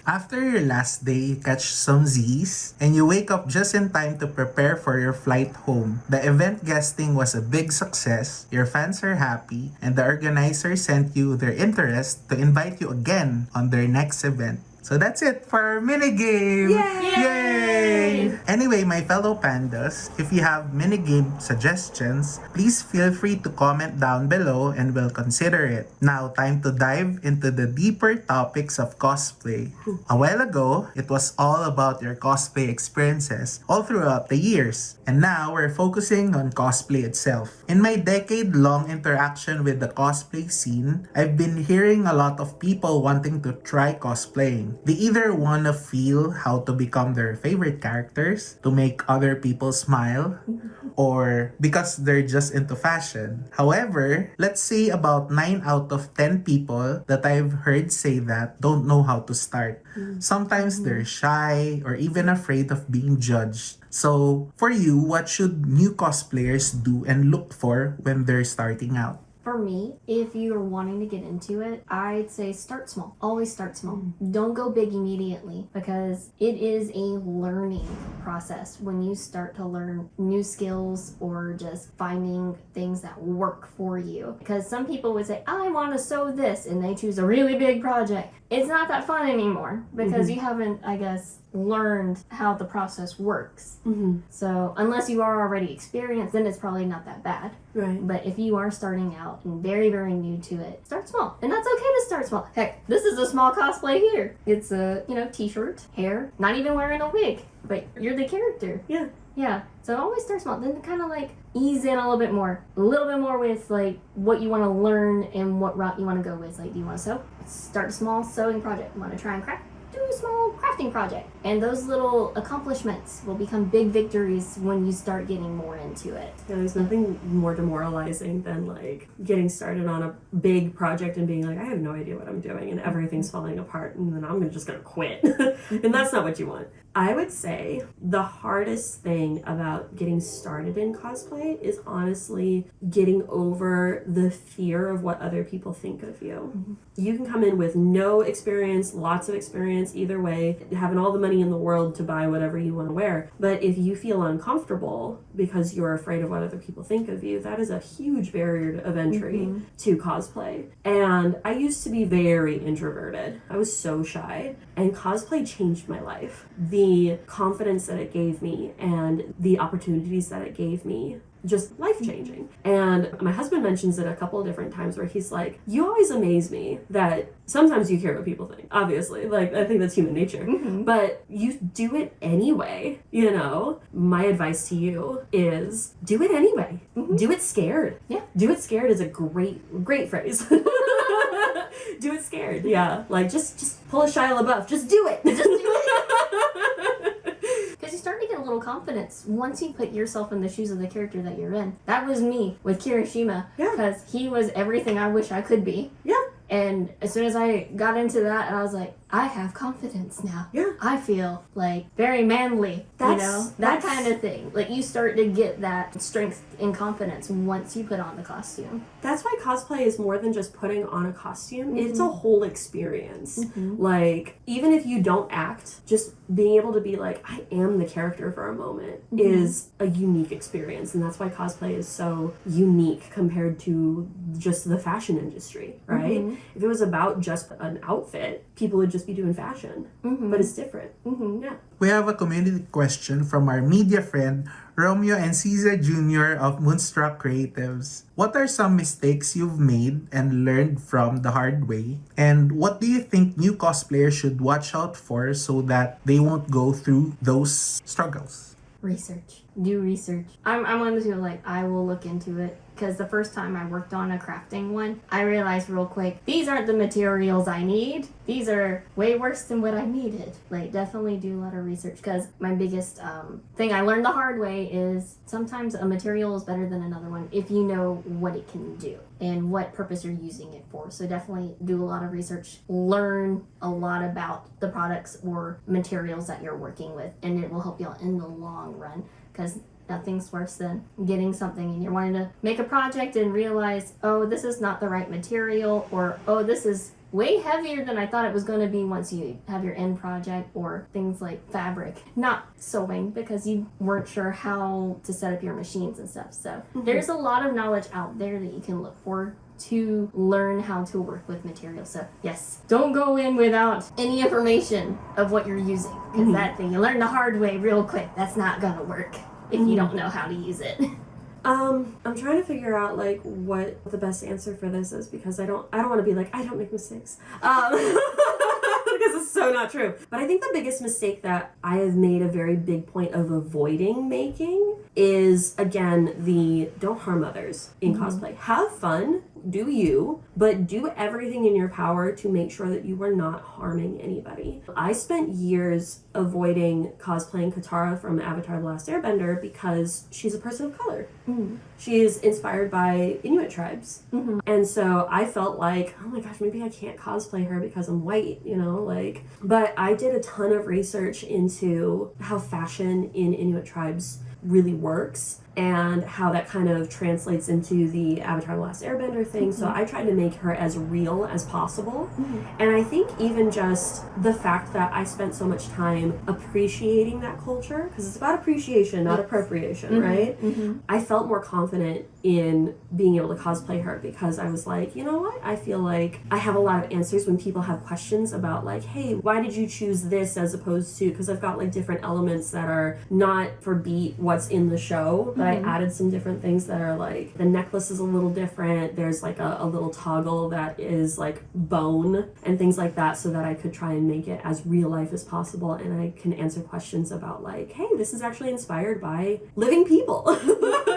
After your last day, you catch some Z's and you wake up just in time to prepare for your flight home. The event guesting was a big success, your fans are happy, and the organizers sent you their interest to invite you again on their next event. So that's it for our minigame! Yay! Anyway, my fellow pandas, if you have minigame suggestions, please feel free to comment down below and we'll consider it. Now, time to dive into the deeper topics of cosplay. A while ago, it was all about your cosplay experiences all throughout the years. And now, we're focusing on cosplay itself. In my decade-long interaction with the cosplay scene, I've been hearing a lot of people wanting to try cosplaying. thing. They either want to feel how to become their favorite characters, to make other people smile, or because they're just into fashion. However, let's say about 9 out of 10 people that I've heard say that don't know how to start. Sometimes they're shy or even afraid of being judged. So, for you, what should new cosplayers do and look for when they're starting out? For me, if you're wanting to get into it, I'd say start small. Always start small. Don't go big immediately, because it is a learning process when you start to learn new skills or just finding things that work for you. Because some people would say, I want to sew this, and they choose a really big project. It's not that fun anymore because you haven't, I guess, learned how the process works. So unless you are already experienced, then it's probably not that bad. Right. But if you are starting out and very, very new to it, start small. And that's okay to start small. Heck, this is a small cosplay here. It's a, t-shirt, hair, not even wearing a wig, but you're the character. Yeah. Yeah. So always start small. Then kind of ease in a little bit more with what you want to learn and what route you want to go with. Do you want to sew? Start a small sewing project. Want to try and craft? Do a small crafting project. And those little accomplishments will become big victories when you start getting more into it. Yeah, there's nothing more demoralizing than getting started on a big project and being I have no idea what I'm doing and everything's falling apart and then I'm just gonna quit. And that's not what you want. I would say the hardest thing about getting started in cosplay is honestly getting over the fear of what other people think of you. You can come in with no experience, lots of experience, either way, having all the money in the world to buy whatever you want to wear. But if you feel uncomfortable because you're afraid of what other people think of you, that is a huge barrier of entry to cosplay. And I used to be very introverted. I was so shy. And cosplay changed my life. The confidence that it gave me and the opportunities that it gave me, just life-changing. And my husband mentions it a couple of different times where he's like, you always amaze me that sometimes you care what people think, obviously. I think that's human nature. But you do it anyway, My advice to you is do it anyway. Do it scared. Yeah. Do it scared is a great phrase. Do it scared. Yeah. Just pull a Shia LaBeouf. Just do it. Just do it. Because you start to get a little confidence once you put yourself in the shoes of the character that you're in. That was me with Kirishima. Yeah. Because he was everything I wish I could be. Yeah. And as soon as I got into that, I was like, I have confidence now. Yeah. I feel very manly, that kind of thing. You start to get that strength and confidence once you put on the costume. That's why cosplay is more than just putting on a costume. It's a whole experience. Even if you don't act, just being able to be I am the character for a moment is a unique experience. And that's why cosplay is so unique compared to just the fashion industry, right? If it was about just an outfit, people would just be doing fashion. But it's different. Yeah. We have a community question from our media friend, Romeo and Encisa Jr. of Moonstruck Creatives. What are some mistakes you've made and learned from the hard way? And what do you think new cosplayers should watch out for so that they won't go through those struggles? Research. Do research. I'm one of those people I will look into it. Because the first time I worked on a crafting one, I realized real quick, these aren't the materials I need. These are way worse than what I needed. Definitely do a lot of research. Because my biggest thing I learned the hard way is sometimes a material is better than another one if you know what it can do and what purpose you're using it for. So definitely do a lot of research. Learn a lot about the products or materials that you're working with. And it will help you out in the long run. Because nothing's worse than getting something and you're wanting to make a project and realize, oh, this is not the right material, or oh, this is way heavier than I thought it was going to be once you have your end project, or things like fabric, not sewing because you weren't sure how to set up your machines and stuff. So there's a lot of knowledge out there that you can look for to learn how to work with materials. So yes, don't go in without any information of what you're using, because that thing you learn the hard way real quick. That's not going to work if you don't know how to use it. I'm trying to figure out what the best answer for this is, because I don't want to be I don't make mistakes. Because it's so not true. But I think the biggest mistake that I have made a very big point of avoiding making is, again, the don't harm others in cosplay. Have fun, do you, but do everything in your power to make sure that you are not harming anybody. I spent years avoiding cosplaying Katara from Avatar The Last Airbender because she's a person of color. She is inspired by Inuit tribes. And so I felt like, oh my gosh, maybe I can't cosplay her because I'm white, you know, like, but I did a ton of research into how fashion in Inuit tribes really works and how that kind of translates into the Avatar The Last Airbender thing. So I tried to make her as real as possible. And I think even just the fact that I spent so much time appreciating that culture, because it's about appreciation, not appropriation, right? I felt more confident in being able to cosplay her because I was like, you know what? I feel like I have a lot of answers when people have questions about like, hey, why did you choose this as opposed to, because I've got like different elements that are not for beat what's in the show, but I added some different things that are like, the necklace is a little different, there's like a little toggle that is like bone and things like that, so that I could try and make it as real life as possible, and I can answer questions about like, hey, this is actually inspired by living people.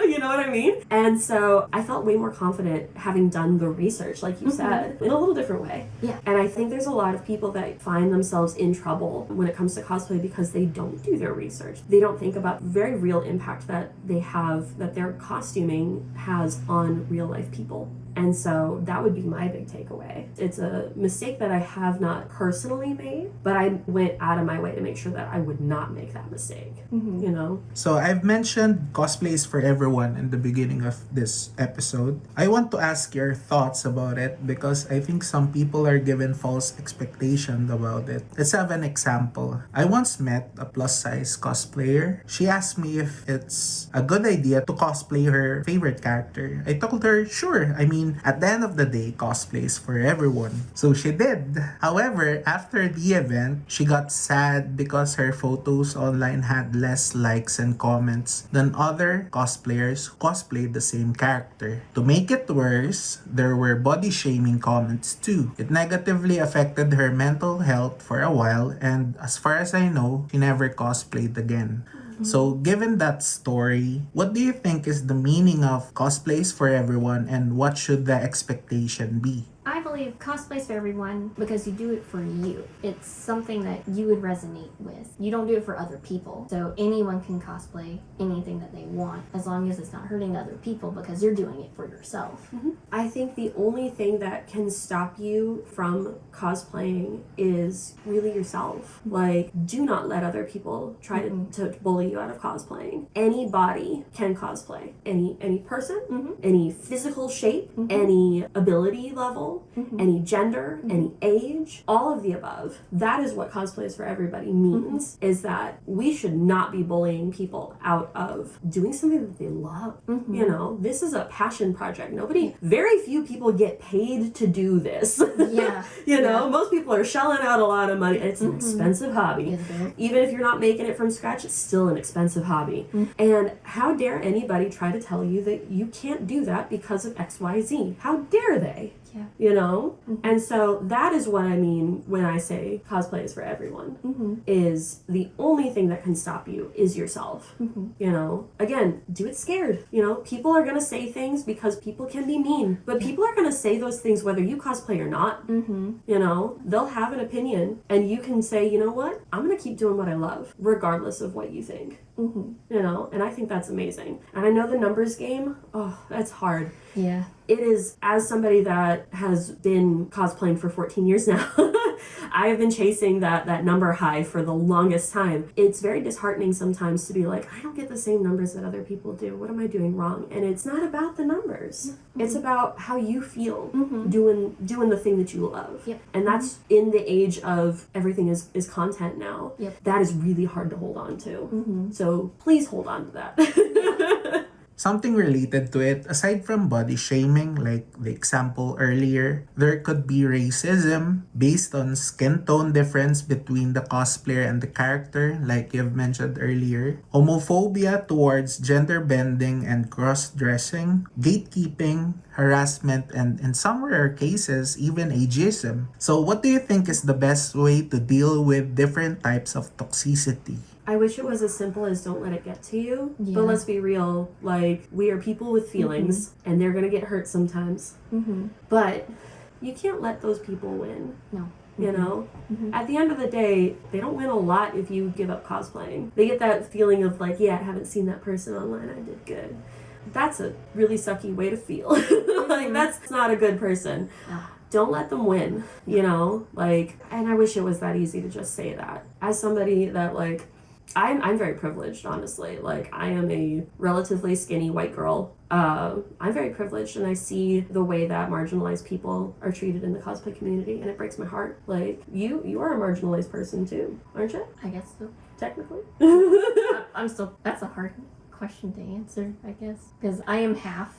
You know what I mean? And so I felt way more confident having done the research, like you said, in a little different way. Yeah. And I think there's a lot of people that find themselves in trouble when it comes to cosplay because they don't do their research. They don't think about very real impact that they have, that their costuming has on real life people. And so that would be my big takeaway. It's a mistake that I have not personally made, but I went out of my way to make sure that I would not make that mistake, you know? So I've mentioned cosplays for everyone in the beginning of this episode. I want to ask your thoughts about it because I think some people are given false expectations about it. Let's have an example. I once met a plus size cosplayer. She asked me if it's a good idea to cosplay her favorite character. I told her, sure. I mean, at the end of the day, cosplay is for everyone. So she did. However, after the event, she got sad because her photos online had less likes and comments than other cosplayers who cosplayed the same character. To make it worse, there were body shaming comments too. It negatively affected her mental health for a while, and as far as I know, she never cosplayed again. So, given that story, what do you think is the meaning of cosplays for everyone, and what should the expectation be? I believe cosplay's for everyone because you do it for you. It's something that you would resonate with. You don't do it for other people. So anyone can cosplay anything that they want as long as it's not hurting other people because you're doing it for yourself. I think the only thing that can stop you from cosplaying is really yourself. Like, do not let other people try to bully you out of cosplaying. Anybody can cosplay. Any person, any physical shape, any ability level, any gender, any age, all of the above. That is what cosplay is for everybody means, is that we should not be bullying people out of doing something that they love. You know, this is a passion project. Very few people get paid to do this. Yeah. You know, most people are shelling out a lot of money. It's an expensive hobby. Even if you're not making it from scratch, it's still an expensive hobby. And how dare anybody try to tell you that you can't do that because of XYZ? How dare they? Yeah. You know? And so that is what I mean when I say cosplay is for everyone. Is the only thing that can stop you is yourself. You know? Again, do it scared. You know? People are going to say things because people can be mean. But people are going to say those things whether you cosplay or not. You know? They'll have an opinion and you can say, you know what? I'm going to keep doing what I love regardless of what you think. You know? And I think that's amazing. And I know the numbers game, that's hard. Yeah. It is, as somebody that has been cosplaying for 14 years now, I have been chasing that number high for the longest time. It's very disheartening sometimes to be like, I don't get the same numbers that other people do. What am I doing wrong? And it's not about the numbers. It's about how you feel doing the thing that you love. And that's in the age of everything is content now. That is really hard to hold on to. So please hold on to that. Something related to it, aside from body shaming, like the example earlier, there could be racism based on skin tone difference between the cosplayer and the character, like you've mentioned earlier, homophobia towards gender bending and cross-dressing, gatekeeping, harassment, and in some rare cases, even ageism. So what do you think is the best way to deal with different types of toxicity? I wish it was as simple as don't let it get to you. Yeah. But let's be real, like, we are people with feelings, and they're gonna get hurt sometimes. But you can't let those people win. No. You know? At the end of the day, they don't win a lot if you give up cosplaying. They get that feeling of like, yeah, I haven't seen that person online, I did good. That's a really sucky way to feel. Like, that's not a good person. No. Don't let them win, you know? Like, and I wish it was that easy to just say that. As somebody that, like, I'm very privileged, honestly. Like, I am a relatively skinny white girl. I'm very privileged, and I see the way that marginalized people are treated in the cosplay community, and it breaks my heart. Like, you are a marginalized person too, aren't you? I guess so. Technically. I'm still. That's a hard question to answer, I guess, because I am half.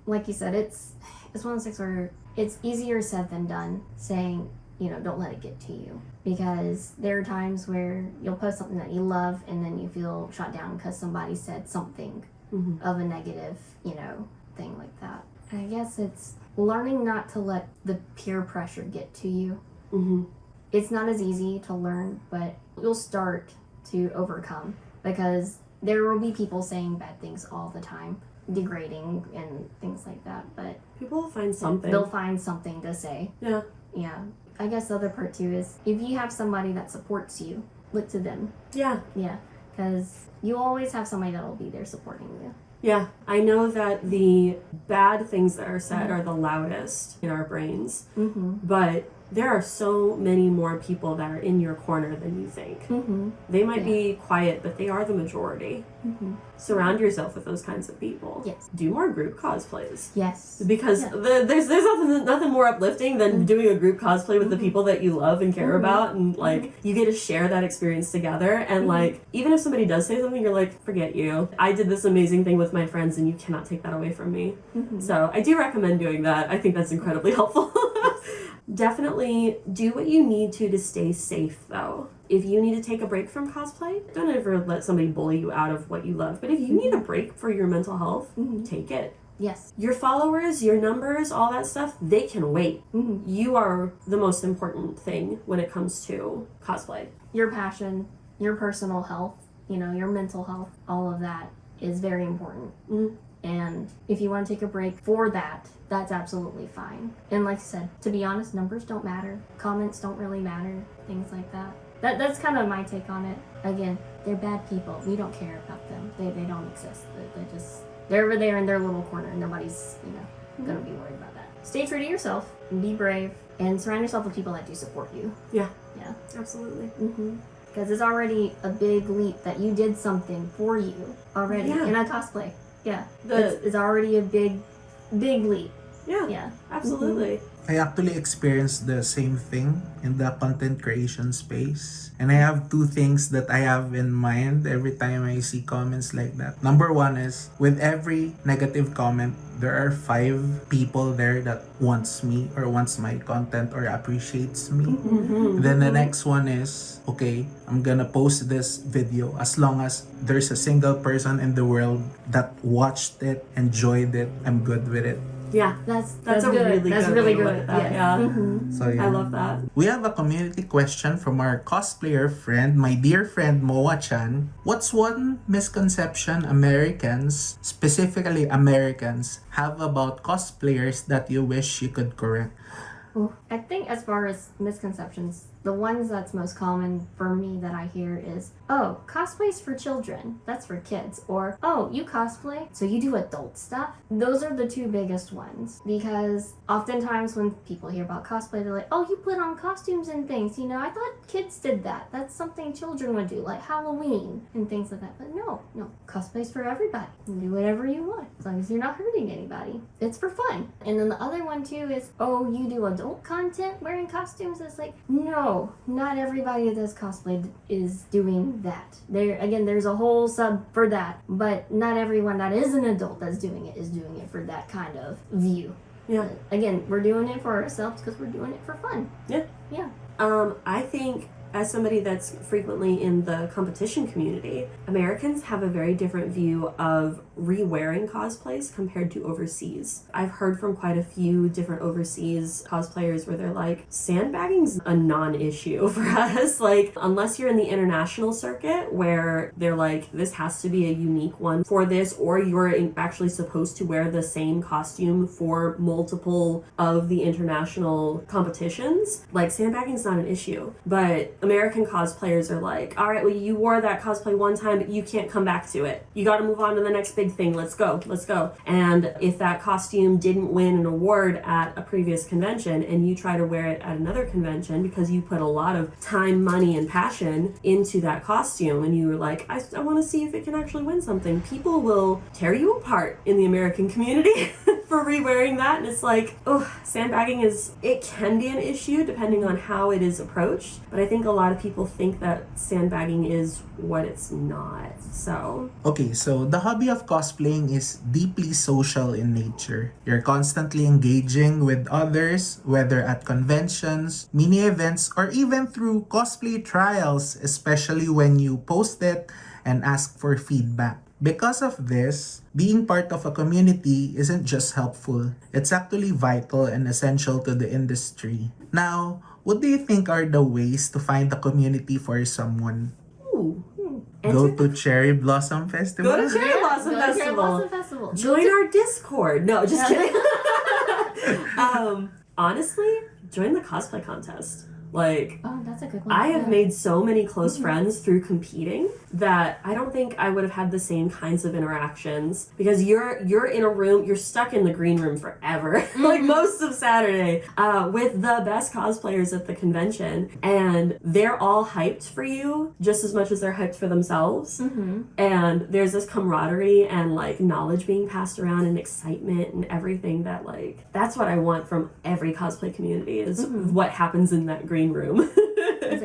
Like you said, it's one of those things where it's easier said than done. Saying, you know, don't let it get to you, because there are times where you'll post something that you love and then you feel shot down because somebody said something of a negative, you know, thing like that. I guess it's learning not to let the peer pressure get to you. It's not as easy to learn, but you'll start to overcome, because there will be people saying bad things all the time, degrading and things like that, but people will find something. They'll find something to say. Yeah. I guess the other part too is if you have somebody that supports you, look to them. Yeah, because you always have somebody that will be there supporting you. Yeah, I know that the bad things that are said are the loudest in our brains, but there are so many more people that are in your corner than you think. They might be quiet, but they are the majority. Surround yourself with those kinds of people. Yes. Do more group cosplays. Yes. Because there's nothing more uplifting than doing a group cosplay with the people that you love and care about, and like you get to share that experience together. And like, even if somebody does say something, you're like, forget you. I did this amazing thing with my friends, and you cannot take that away from me. So I do recommend doing that. I think that's incredibly helpful. Definitely do what you need to stay safe, though. If you need to take a break from cosplay, don't ever let somebody bully you out of what you love. But if you need a break for your mental health, take it. Yes. Your followers, your numbers, all that stuff, they can wait. You are the most important thing when it comes to cosplay. Your passion, your personal health, you know, your mental health, all of that is very important. And if you want to take a break for that, that's absolutely fine. And like I said, to be honest, numbers don't matter. Comments don't really matter. Things like that. That's kind of my take on it. Again, they're bad people. We don't care about them. They don't exist. They're over there in their little corner. Nobody's, you know, gonna be worried about that. Stay true to yourself. Be brave. And surround yourself with people that do support you. Yeah. Yeah. Absolutely. Because it's already a big leap that you did something for you already in a cosplay. Yeah. It's already a big leap. Yeah. Absolutely. I actually experienced the same thing in the content creation space. And I have two things that I have in mind every time I see comments like that. Number one is, with every negative comment, there are 5 people there that wants me or wants my content or appreciates me. Then the next one is, okay, I'm gonna post this video as long as there's a single person in the world that watched it, enjoyed it, I'm good with it. Yeah, that's a good. really good way to look at that. Yeah. So yeah. I love that. We have a community question from our cosplayer friend, my dear friend Moa Chan. What's one misconception Americans, specifically Americans, have about cosplayers that you wish you could correct? I think as far as misconceptions, the ones that's most common for me that I hear is, oh, cosplay's for children, that's for kids, or, oh, you cosplay, so you do adult stuff. Those are the 2 biggest ones, because oftentimes when people hear about cosplay, they're like, oh, you put on costumes and things, you know, I thought kids did that. That's something children would do, like Halloween and things like that. But no, cosplay's for everybody. You can do whatever you want, as long as you're not hurting anybody. It's for fun. And then the other one too is, oh, you do adult content wearing costumes. It's like, no, not everybody that does cosplay is doing that. There's a whole sub for that, but not everyone that is an adult that's doing it is doing it for that kind of view. Yeah. Again, we're doing it for ourselves because we're doing it for fun. Yeah. Yeah. I think, as somebody that's frequently in the competition community, Americans have a very different view of re-wearing cosplays compared to overseas. I've heard from quite a few different overseas cosplayers where they're like, sandbagging's a non-issue for us. Like, unless you're in the international circuit where they're like, this has to be a unique one for this, or you're actually supposed to wear the same costume for multiple of the international competitions, like, sandbagging's not an issue. But American cosplayers are like, all right, well, you wore that cosplay one time, you can't come back to it. You got to move on to the next big thing. Let's go. And if that costume didn't win an award at a previous convention and you try to wear it at another convention because you put a lot of time, money, and passion into that costume, and you were like, I want to see if it can actually win something, people will tear you apart in the American community for re-wearing that. And it's like, oh, sandbagging it can be an issue depending on how it is approached, but I think a lot of people think that sandbagging is what it's not. So okay, so the hobby of cosplaying is deeply social in nature. You're constantly engaging with others, whether at conventions, mini events, or even through cosplay trials, especially when you post it and ask for feedback. Because of this, being part of a community isn't just helpful, it's actually vital and essential to the industry. Now, what do you think are the ways to find a community for someone? Go to Cherry Blossom Festival? Go to Cherry Blossom Go to Cherry Blossom Festival. Festival. Join our Discord. No, just kidding. Honestly, join the cosplay contest. Like, oh, that's a good one. I have made so many close friends through competing that I don't think I would have had the same kinds of interactions, because you're in a room, you're stuck in the green room forever, like most of Saturday, with the best cosplayers at the convention, and they're all hyped for you just as much as they're hyped for themselves. And there's this camaraderie and like knowledge being passed around and excitement and everything that, like, that's what I want from every cosplay community, is what happens in that green room.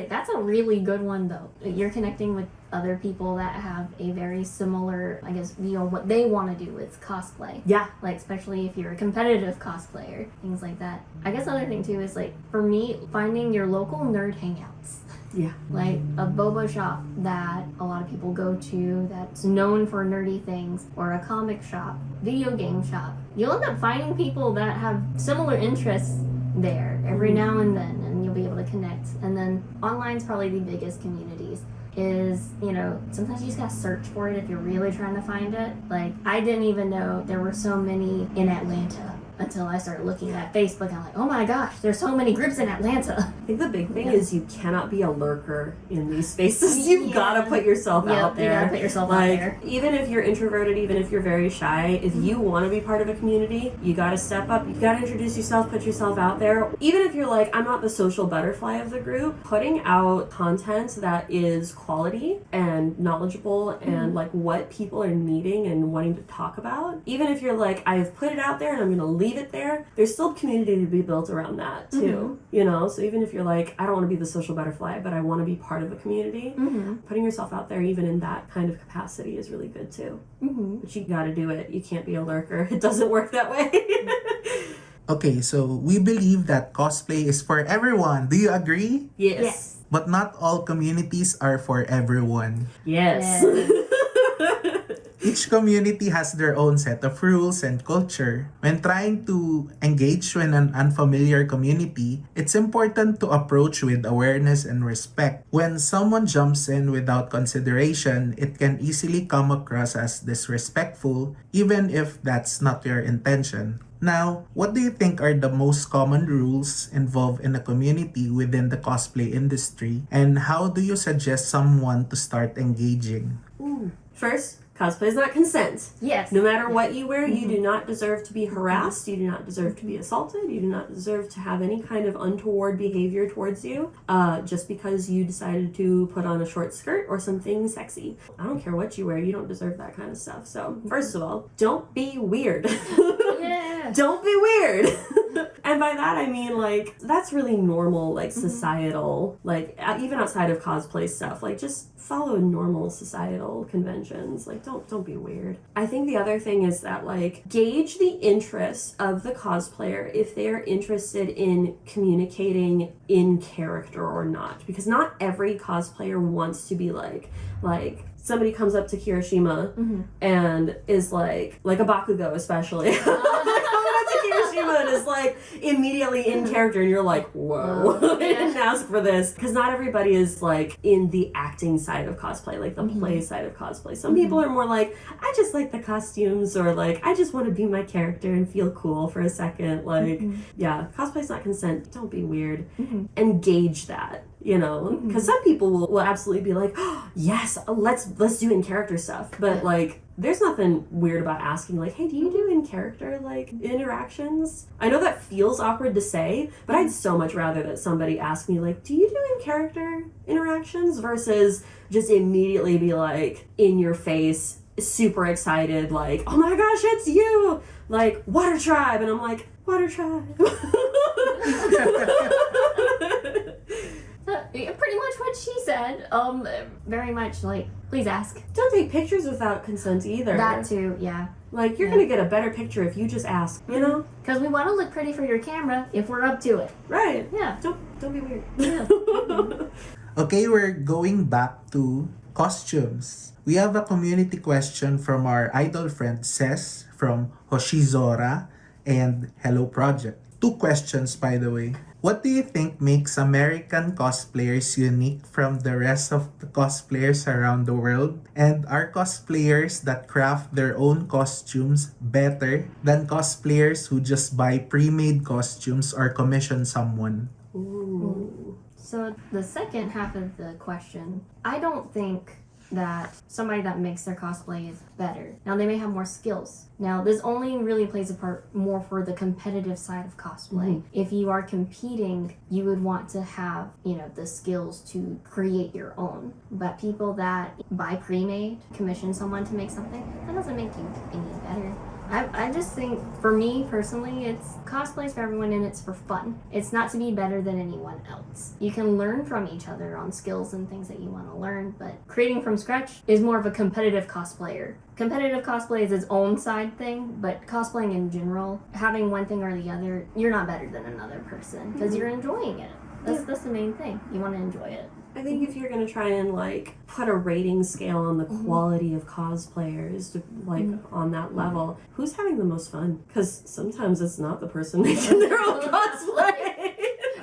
That's a really good one, though. You're connecting with other people that have a very similar, I guess, what they want to do with cosplay. Yeah. Like, especially if you're a competitive cosplayer, things like that. I guess another thing, too, is, like, for me, finding your local nerd hangouts. Yeah. Like a boba shop that a lot of people go to that's known for nerdy things, or a comic shop, video game shop. You'll end up finding people that have similar interests there every now and then, and you'll be able to connect. And then online's probably the biggest communities. Is, sometimes you just gotta search for it if you're really trying to find it. Like, I didn't even know there were so many in Atlanta until I started looking at Facebook. I'm like, oh my gosh, there's so many groups in Atlanta. I think the big thing is you cannot be a lurker in these spaces. You've got to put yourself out there. You gotta put yourself out there. Even if you're introverted, even if you're very shy, if you want to be part of a community, you got to step up. You got to introduce yourself, put yourself out there. Even if you're like, I'm not the social butterfly of the group, putting out content that is quality and knowledgeable and like what people are needing and wanting to talk about. Even if you're like, I've put it out there and I'm going to leave it there, there's still community to be built around that too. So even if you're like, I don't want to be the social butterfly, but I want to be part of a community, putting yourself out there even in that kind of capacity is really good too. But you gotta do it. You can't be a lurker. It doesn't work that way. Okay, so we believe that cosplay is for everyone. Do you agree? Yes. But not all communities are for everyone. Yes. Each community has their own set of rules and culture. When trying to engage with an unfamiliar community, it's important to approach with awareness and respect. When someone jumps in without consideration, it can easily come across as disrespectful, even if that's not your intention. Now, what do you think are the most common rules involved in a community within the cosplay industry? And how do you suggest someone to start engaging? First, cosplay is not consent. Yes. No matter what you wear, you do not deserve to be harassed. You do not deserve to be assaulted. You do not deserve to have any kind of untoward behavior towards you just because you decided to put on a short skirt or something sexy. I don't care what you wear. You don't deserve that kind of stuff. So, first of all, don't be weird. Yeah. Don't be weird. And by that I mean like that's really normal, like societal, like even outside of cosplay stuff, like just follow normal societal conventions. Like don't be weird. I think the other thing is that like gauge the interest of the cosplayer if they are interested in communicating in character or not, because not every cosplayer wants to be like somebody comes up to Kirishima and is like a Bakugo especially. Kirishima and is like immediately in character and you're like, whoa, I didn't ask for this. Because not everybody is like in the acting side of cosplay, like the play side of cosplay. Some people are more like, I just like the costumes, or like I just want to be my character and feel cool for a second. Like yeah, cosplay's not consent. Don't be weird. Engage that. You know, because some people will absolutely be like, oh, yes, let's do in character stuff. But like, there's nothing weird about asking like, hey, do you do in character like interactions? I know that feels awkward to say, but I'd so much rather that somebody ask me like, do you do in character interactions, versus just immediately be like in your face, super excited, like, oh my gosh, it's you, like Water Tribe, and I'm like, Water Tribe. Pretty much what she said. Very much like, please ask. Don't take pictures without consent either. That too, yeah. Like, you're gonna get a better picture if you just ask, you know? Because we want to look pretty for your camera if we're up to it. Right. Yeah. Don't be weird. Yeah. Okay, we're going back to costumes. We have a community question from our idol friend Cess from Hoshizora and Hello Project. 2 questions, by the way. What do you think makes American cosplayers unique from the rest of the cosplayers around the world? And are cosplayers that craft their own costumes better than cosplayers who just buy pre-made costumes or commission someone? Ooh. So the second half of the question, I don't think that somebody that makes their cosplay is better. Now, they may have more skills. Now, this only really plays a part more for the competitive side of cosplay. If you are competing, you would want to have, the skills to create your own. But people that buy pre-made, commission someone to make something, that doesn't make you any better. I just think, for me personally, it's cosplay's for everyone and it's for fun. It's not to be better than anyone else. You can learn from each other on skills and things that you want to learn, but creating from scratch is more of a competitive cosplayer. Competitive cosplay is its own side thing, but cosplaying in general, having one thing or the other, you're not better than another person because you're enjoying it. That's the main thing. You want to enjoy it. I think if you're gonna try and like put a rating scale on the quality of cosplayers, to, like on that level, who's having the most fun? Because sometimes it's not the person making their own cosplay.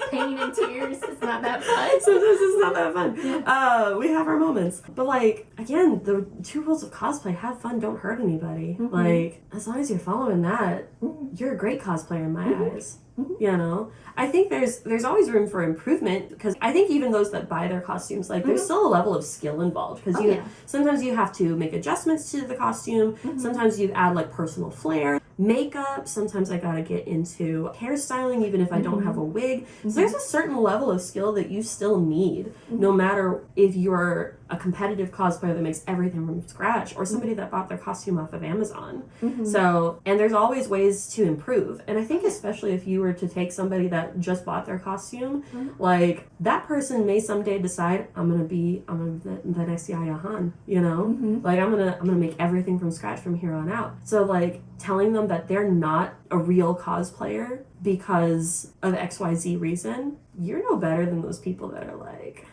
Pain and tears, it's not that fun. Sometimes it's not that fun. We have our moments, but like again, the 2 rules of cosplay: have fun, don't hurt anybody. Like as long as you're following that, you're a great cosplayer in my eyes. You know, I think there's always room for improvement, because I think even those that buy their costumes, like there's still a level of skill involved, because sometimes you have to make adjustments to the costume, sometimes you add like personal flair, makeup, sometimes I gotta get into hairstyling even if I don't have a wig. So there's a certain level of skill that you still need, no matter if you're a competitive cosplayer that makes everything from scratch or somebody that bought their costume off of Amazon. So, and there's always ways to improve. And I think especially if you were to take somebody that just bought their costume, like that person may someday decide, I'm gonna be the next Yaya Han, you know? Like I'm gonna make everything from scratch from here on out. So like telling them that they're not a real cosplayer because of XYZ reason, you're no better than those people that are like,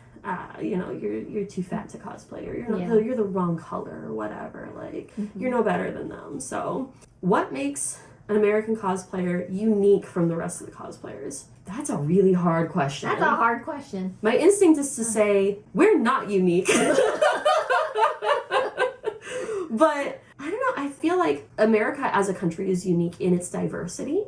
you're too fat to cosplay, or you're the wrong color or whatever. Like you're no better than them. So what makes an American cosplayer unique from the rest of the cosplayers? That's a really hard question. That's a hard question. My instinct is to say we're not unique. But I don't know, I feel like America as a country is unique in its diversity.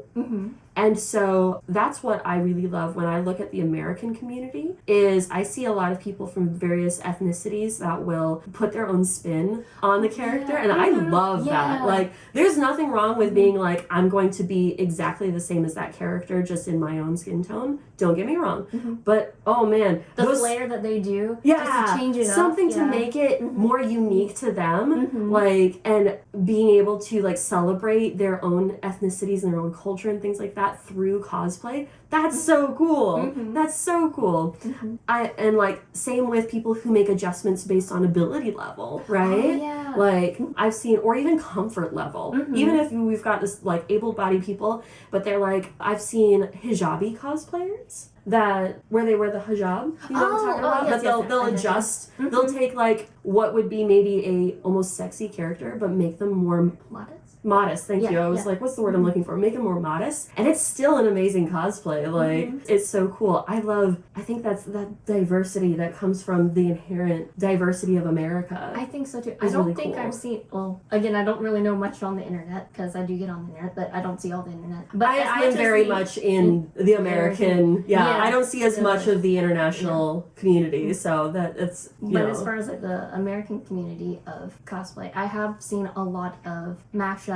And so that's what I really love when I look at the American community, is I see a lot of people from various ethnicities that will put their own spin on the character, and I love that. Like, there's nothing wrong with being like, I'm going to be exactly the same as that character, just in my own skin tone. Don't get me wrong. But, oh man. The flair that they do, just to change it up. Something to make it more unique to them, like, and being able to like celebrate their own ethnicities and their own culture and things like that. that through cosplay, that's so cool. That's so cool. And like same with people who make adjustments based on ability level, right? Oh, yeah. Like I've seen, or even comfort level. Even if we've got this like able-bodied people, but they're like, I've seen hijabi cosplayers that where they wear the hijab, you know what I'm talking about? Yes, But they'll adjust. They'll take like what would be maybe a almost sexy character, but make them more modest. Thank you. I was like, what's the word I'm looking for? Make them more modest, and it's still an amazing cosplay. Like it's so cool. I think that's that diversity that comes from the inherent diversity of America. I think so too. I don't think I've seen. Well, again, I don't really know much on the internet because I do get on the internet, but I don't see all the internet. But I am very much in the American. I don't see as much of the international community, so that it's. But as far as like the American community of cosplay, I have seen a lot of mashups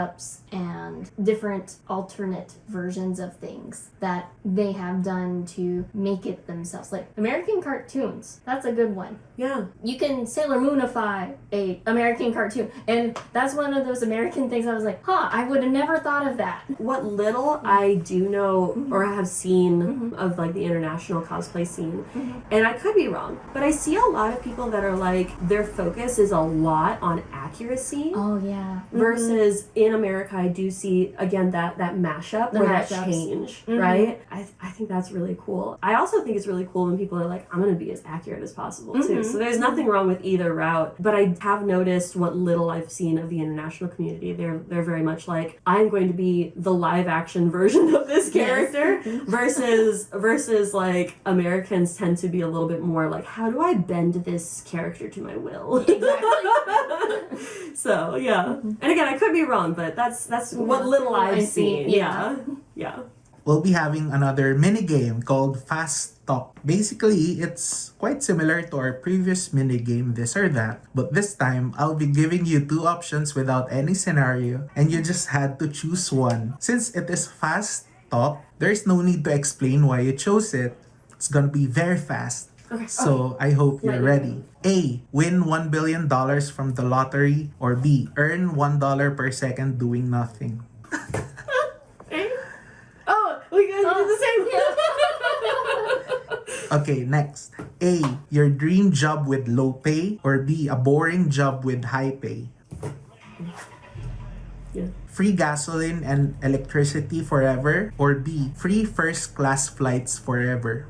and different alternate versions of things that they have done to make it themselves. Like American cartoons, that's a good one. Yeah. You can Sailor Moonify a American cartoon, and that's one of those American things I was like, I would have never thought of that. What little I do know or have seen of like the international cosplay scene, and I could be wrong, but I see a lot of people that are like, their focus is a lot on accuracy. Oh yeah. Versus in America, I do see again that mashup The or mashups. that change, right? I think that's really cool. I also think it's really cool when people are like, I'm gonna be as accurate as possible too. So there's nothing wrong with either route. But I have noticed what little I've seen of the international community. They're very much like, I'm going to be the live action version of this character versus like Americans tend to be a little bit more like, how do I bend this character to my will? Exactly. So yeah. And again, I could be wrong, but that's what little I've seen. Yeah. We'll be having another mini game called Fast Talk. Basically, it's quite similar to our previous mini game, This or That, but this time I'll be giving you two options without any scenario, and you just had to choose one. Since it is Fast Talk, there's no need to explain why you chose it. It's gonna be very fast. Okay. So I hope you're ready. A. Win $1 billion from the lottery. Or B. Earn $1 per second doing nothing. Oh, we guys did the same. Okay, next. A. Your dream job with low pay. Or B. A boring job with high pay. Yeah. Free gasoline and electricity forever. Or B. Free first class flights forever.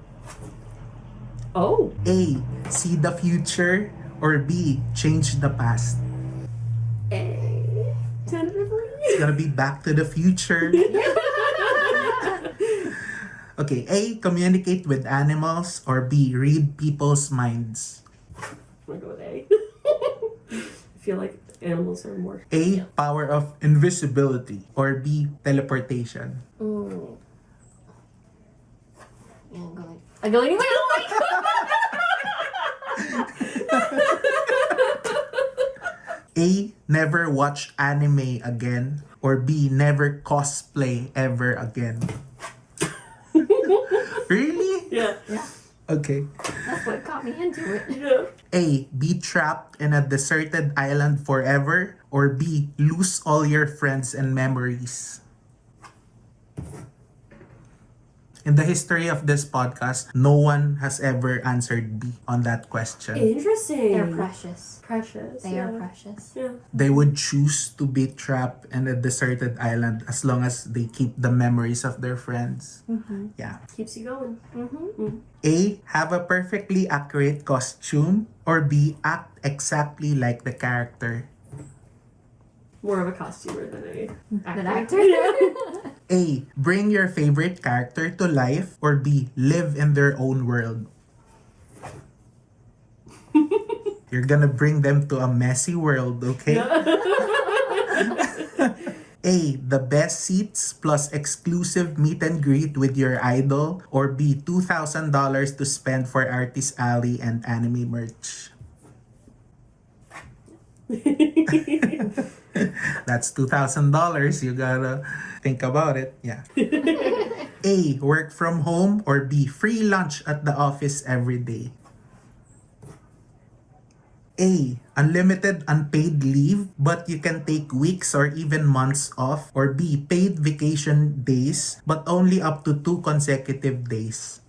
Oh. A. See the future. Or B. Change the past. A. Tentatively. It's gonna be Back to the Future. Okay, A. Communicate with animals. Or B. Read people's minds. I'm gonna go with A. I feel like animals are more. A. Power of invisibility. Or B. Teleportation. Mm. Yeah, I'm going anywhere I like. A. Never watch anime again. Or B. Never cosplay ever again. Really? Yeah. Okay. That's what got me into it. Yeah. A. Be trapped in a deserted island forever. Or B. Lose all your friends and memories. In the history of this podcast, no one has ever answered B on that question. Interesting. They're precious. Precious. They are precious. Yeah. They would choose to be trapped in a deserted island as long as they keep the memories of their friends. Yeah. Keeps you going. A. Have a perfectly accurate costume. Or B. Act exactly like the character. More of a costumer than a An actor. actor. A. Bring your favorite character to life. Or B. Live in their own world. You're gonna bring them to a messy world, okay? A. The best seats plus exclusive meet and greet with your idol. Or B. $2,000 to spend for Artist Alley and anime merch. That's $2,000. You gotta think about it. Yeah. A. Work from home. Or B. Free lunch at the office every day. A. Unlimited unpaid leave, but you can take weeks or even months off. Or B. Paid vacation days, but only up to 2 consecutive days.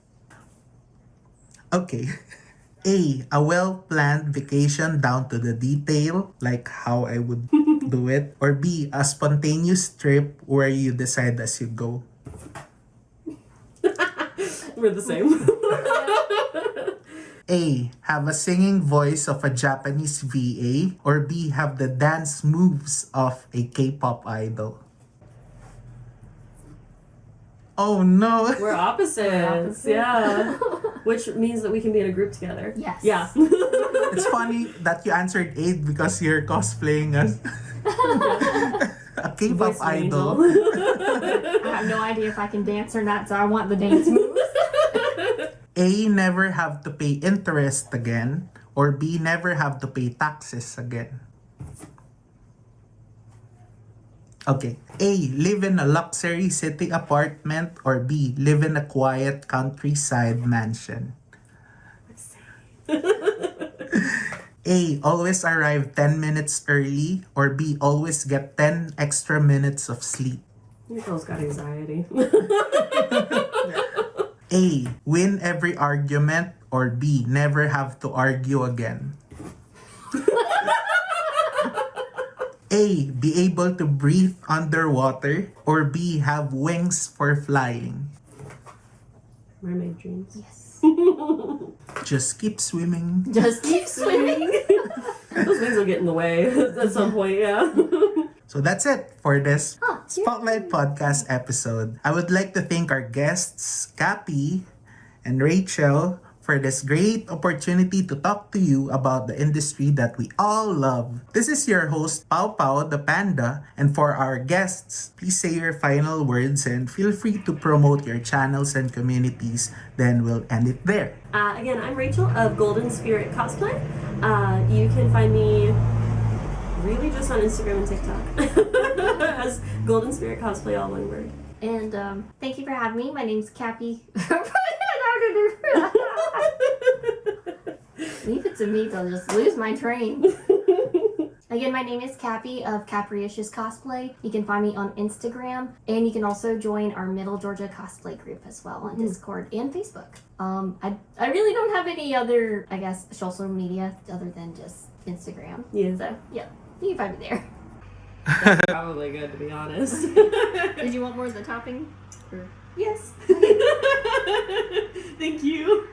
Okay. A well-planned vacation down to the detail, like how I would do it. Or B. A spontaneous trip where you decide as you go. We're the same. A. Have a singing voice of a Japanese VA. Or B. Have the dance moves of a K-pop idol. Oh no! We're opposites. Yeah. Which means that we can be in a group together. Yes. Yeah. It's funny that you answered 8 because you're cosplaying as a K-pop Voice of an idol. I have no idea if I can dance or not, so I want the dance moves. A. Never have to pay interest again. Or B. Never have to pay taxes again. Okay. A. Live in a luxury city apartment. Or B. Live in a quiet countryside mansion. A. Always arrive 10 minutes early. Or B. Always get 10 extra minutes of sleep. Your girl's got anxiety. A. Win every argument. Or B. Never have to argue again. A. Be able to breathe underwater. Or B. Have wings for flying. Mermaid dreams. Yes. Just keep swimming. Just keep swimming. Those things will get in the way at some point, yeah. So that's it for this Oh, Spotlight Podcast episode. I would like to thank our guests, Cappi and Rachel, for this great opportunity to talk to you about the industry that we all love. This is your host, Pau Pau the Panda, and for our guests, please say your final words and feel free to promote your channels and communities. Then we'll end it there. Again, I'm Rachel of Golden Spirit Cosplay. You can find me really just on Instagram and TikTok as Golden Spirit Cosplay, all one word. And thank you for having me. My name's Cappi. Leave it to me to just lose my train. Again, my name is Cappi of Capricious Cosplay. You can find me on Instagram, and you can also join our Middle Georgia Cosplay group as well on Discord and Facebook. I really don't have any other, I guess, social media other than just Instagram. Yeah. So, yeah, you can find me there. That's probably good, to be honest. Did you want more of the topping? Or... Yes. Thank you.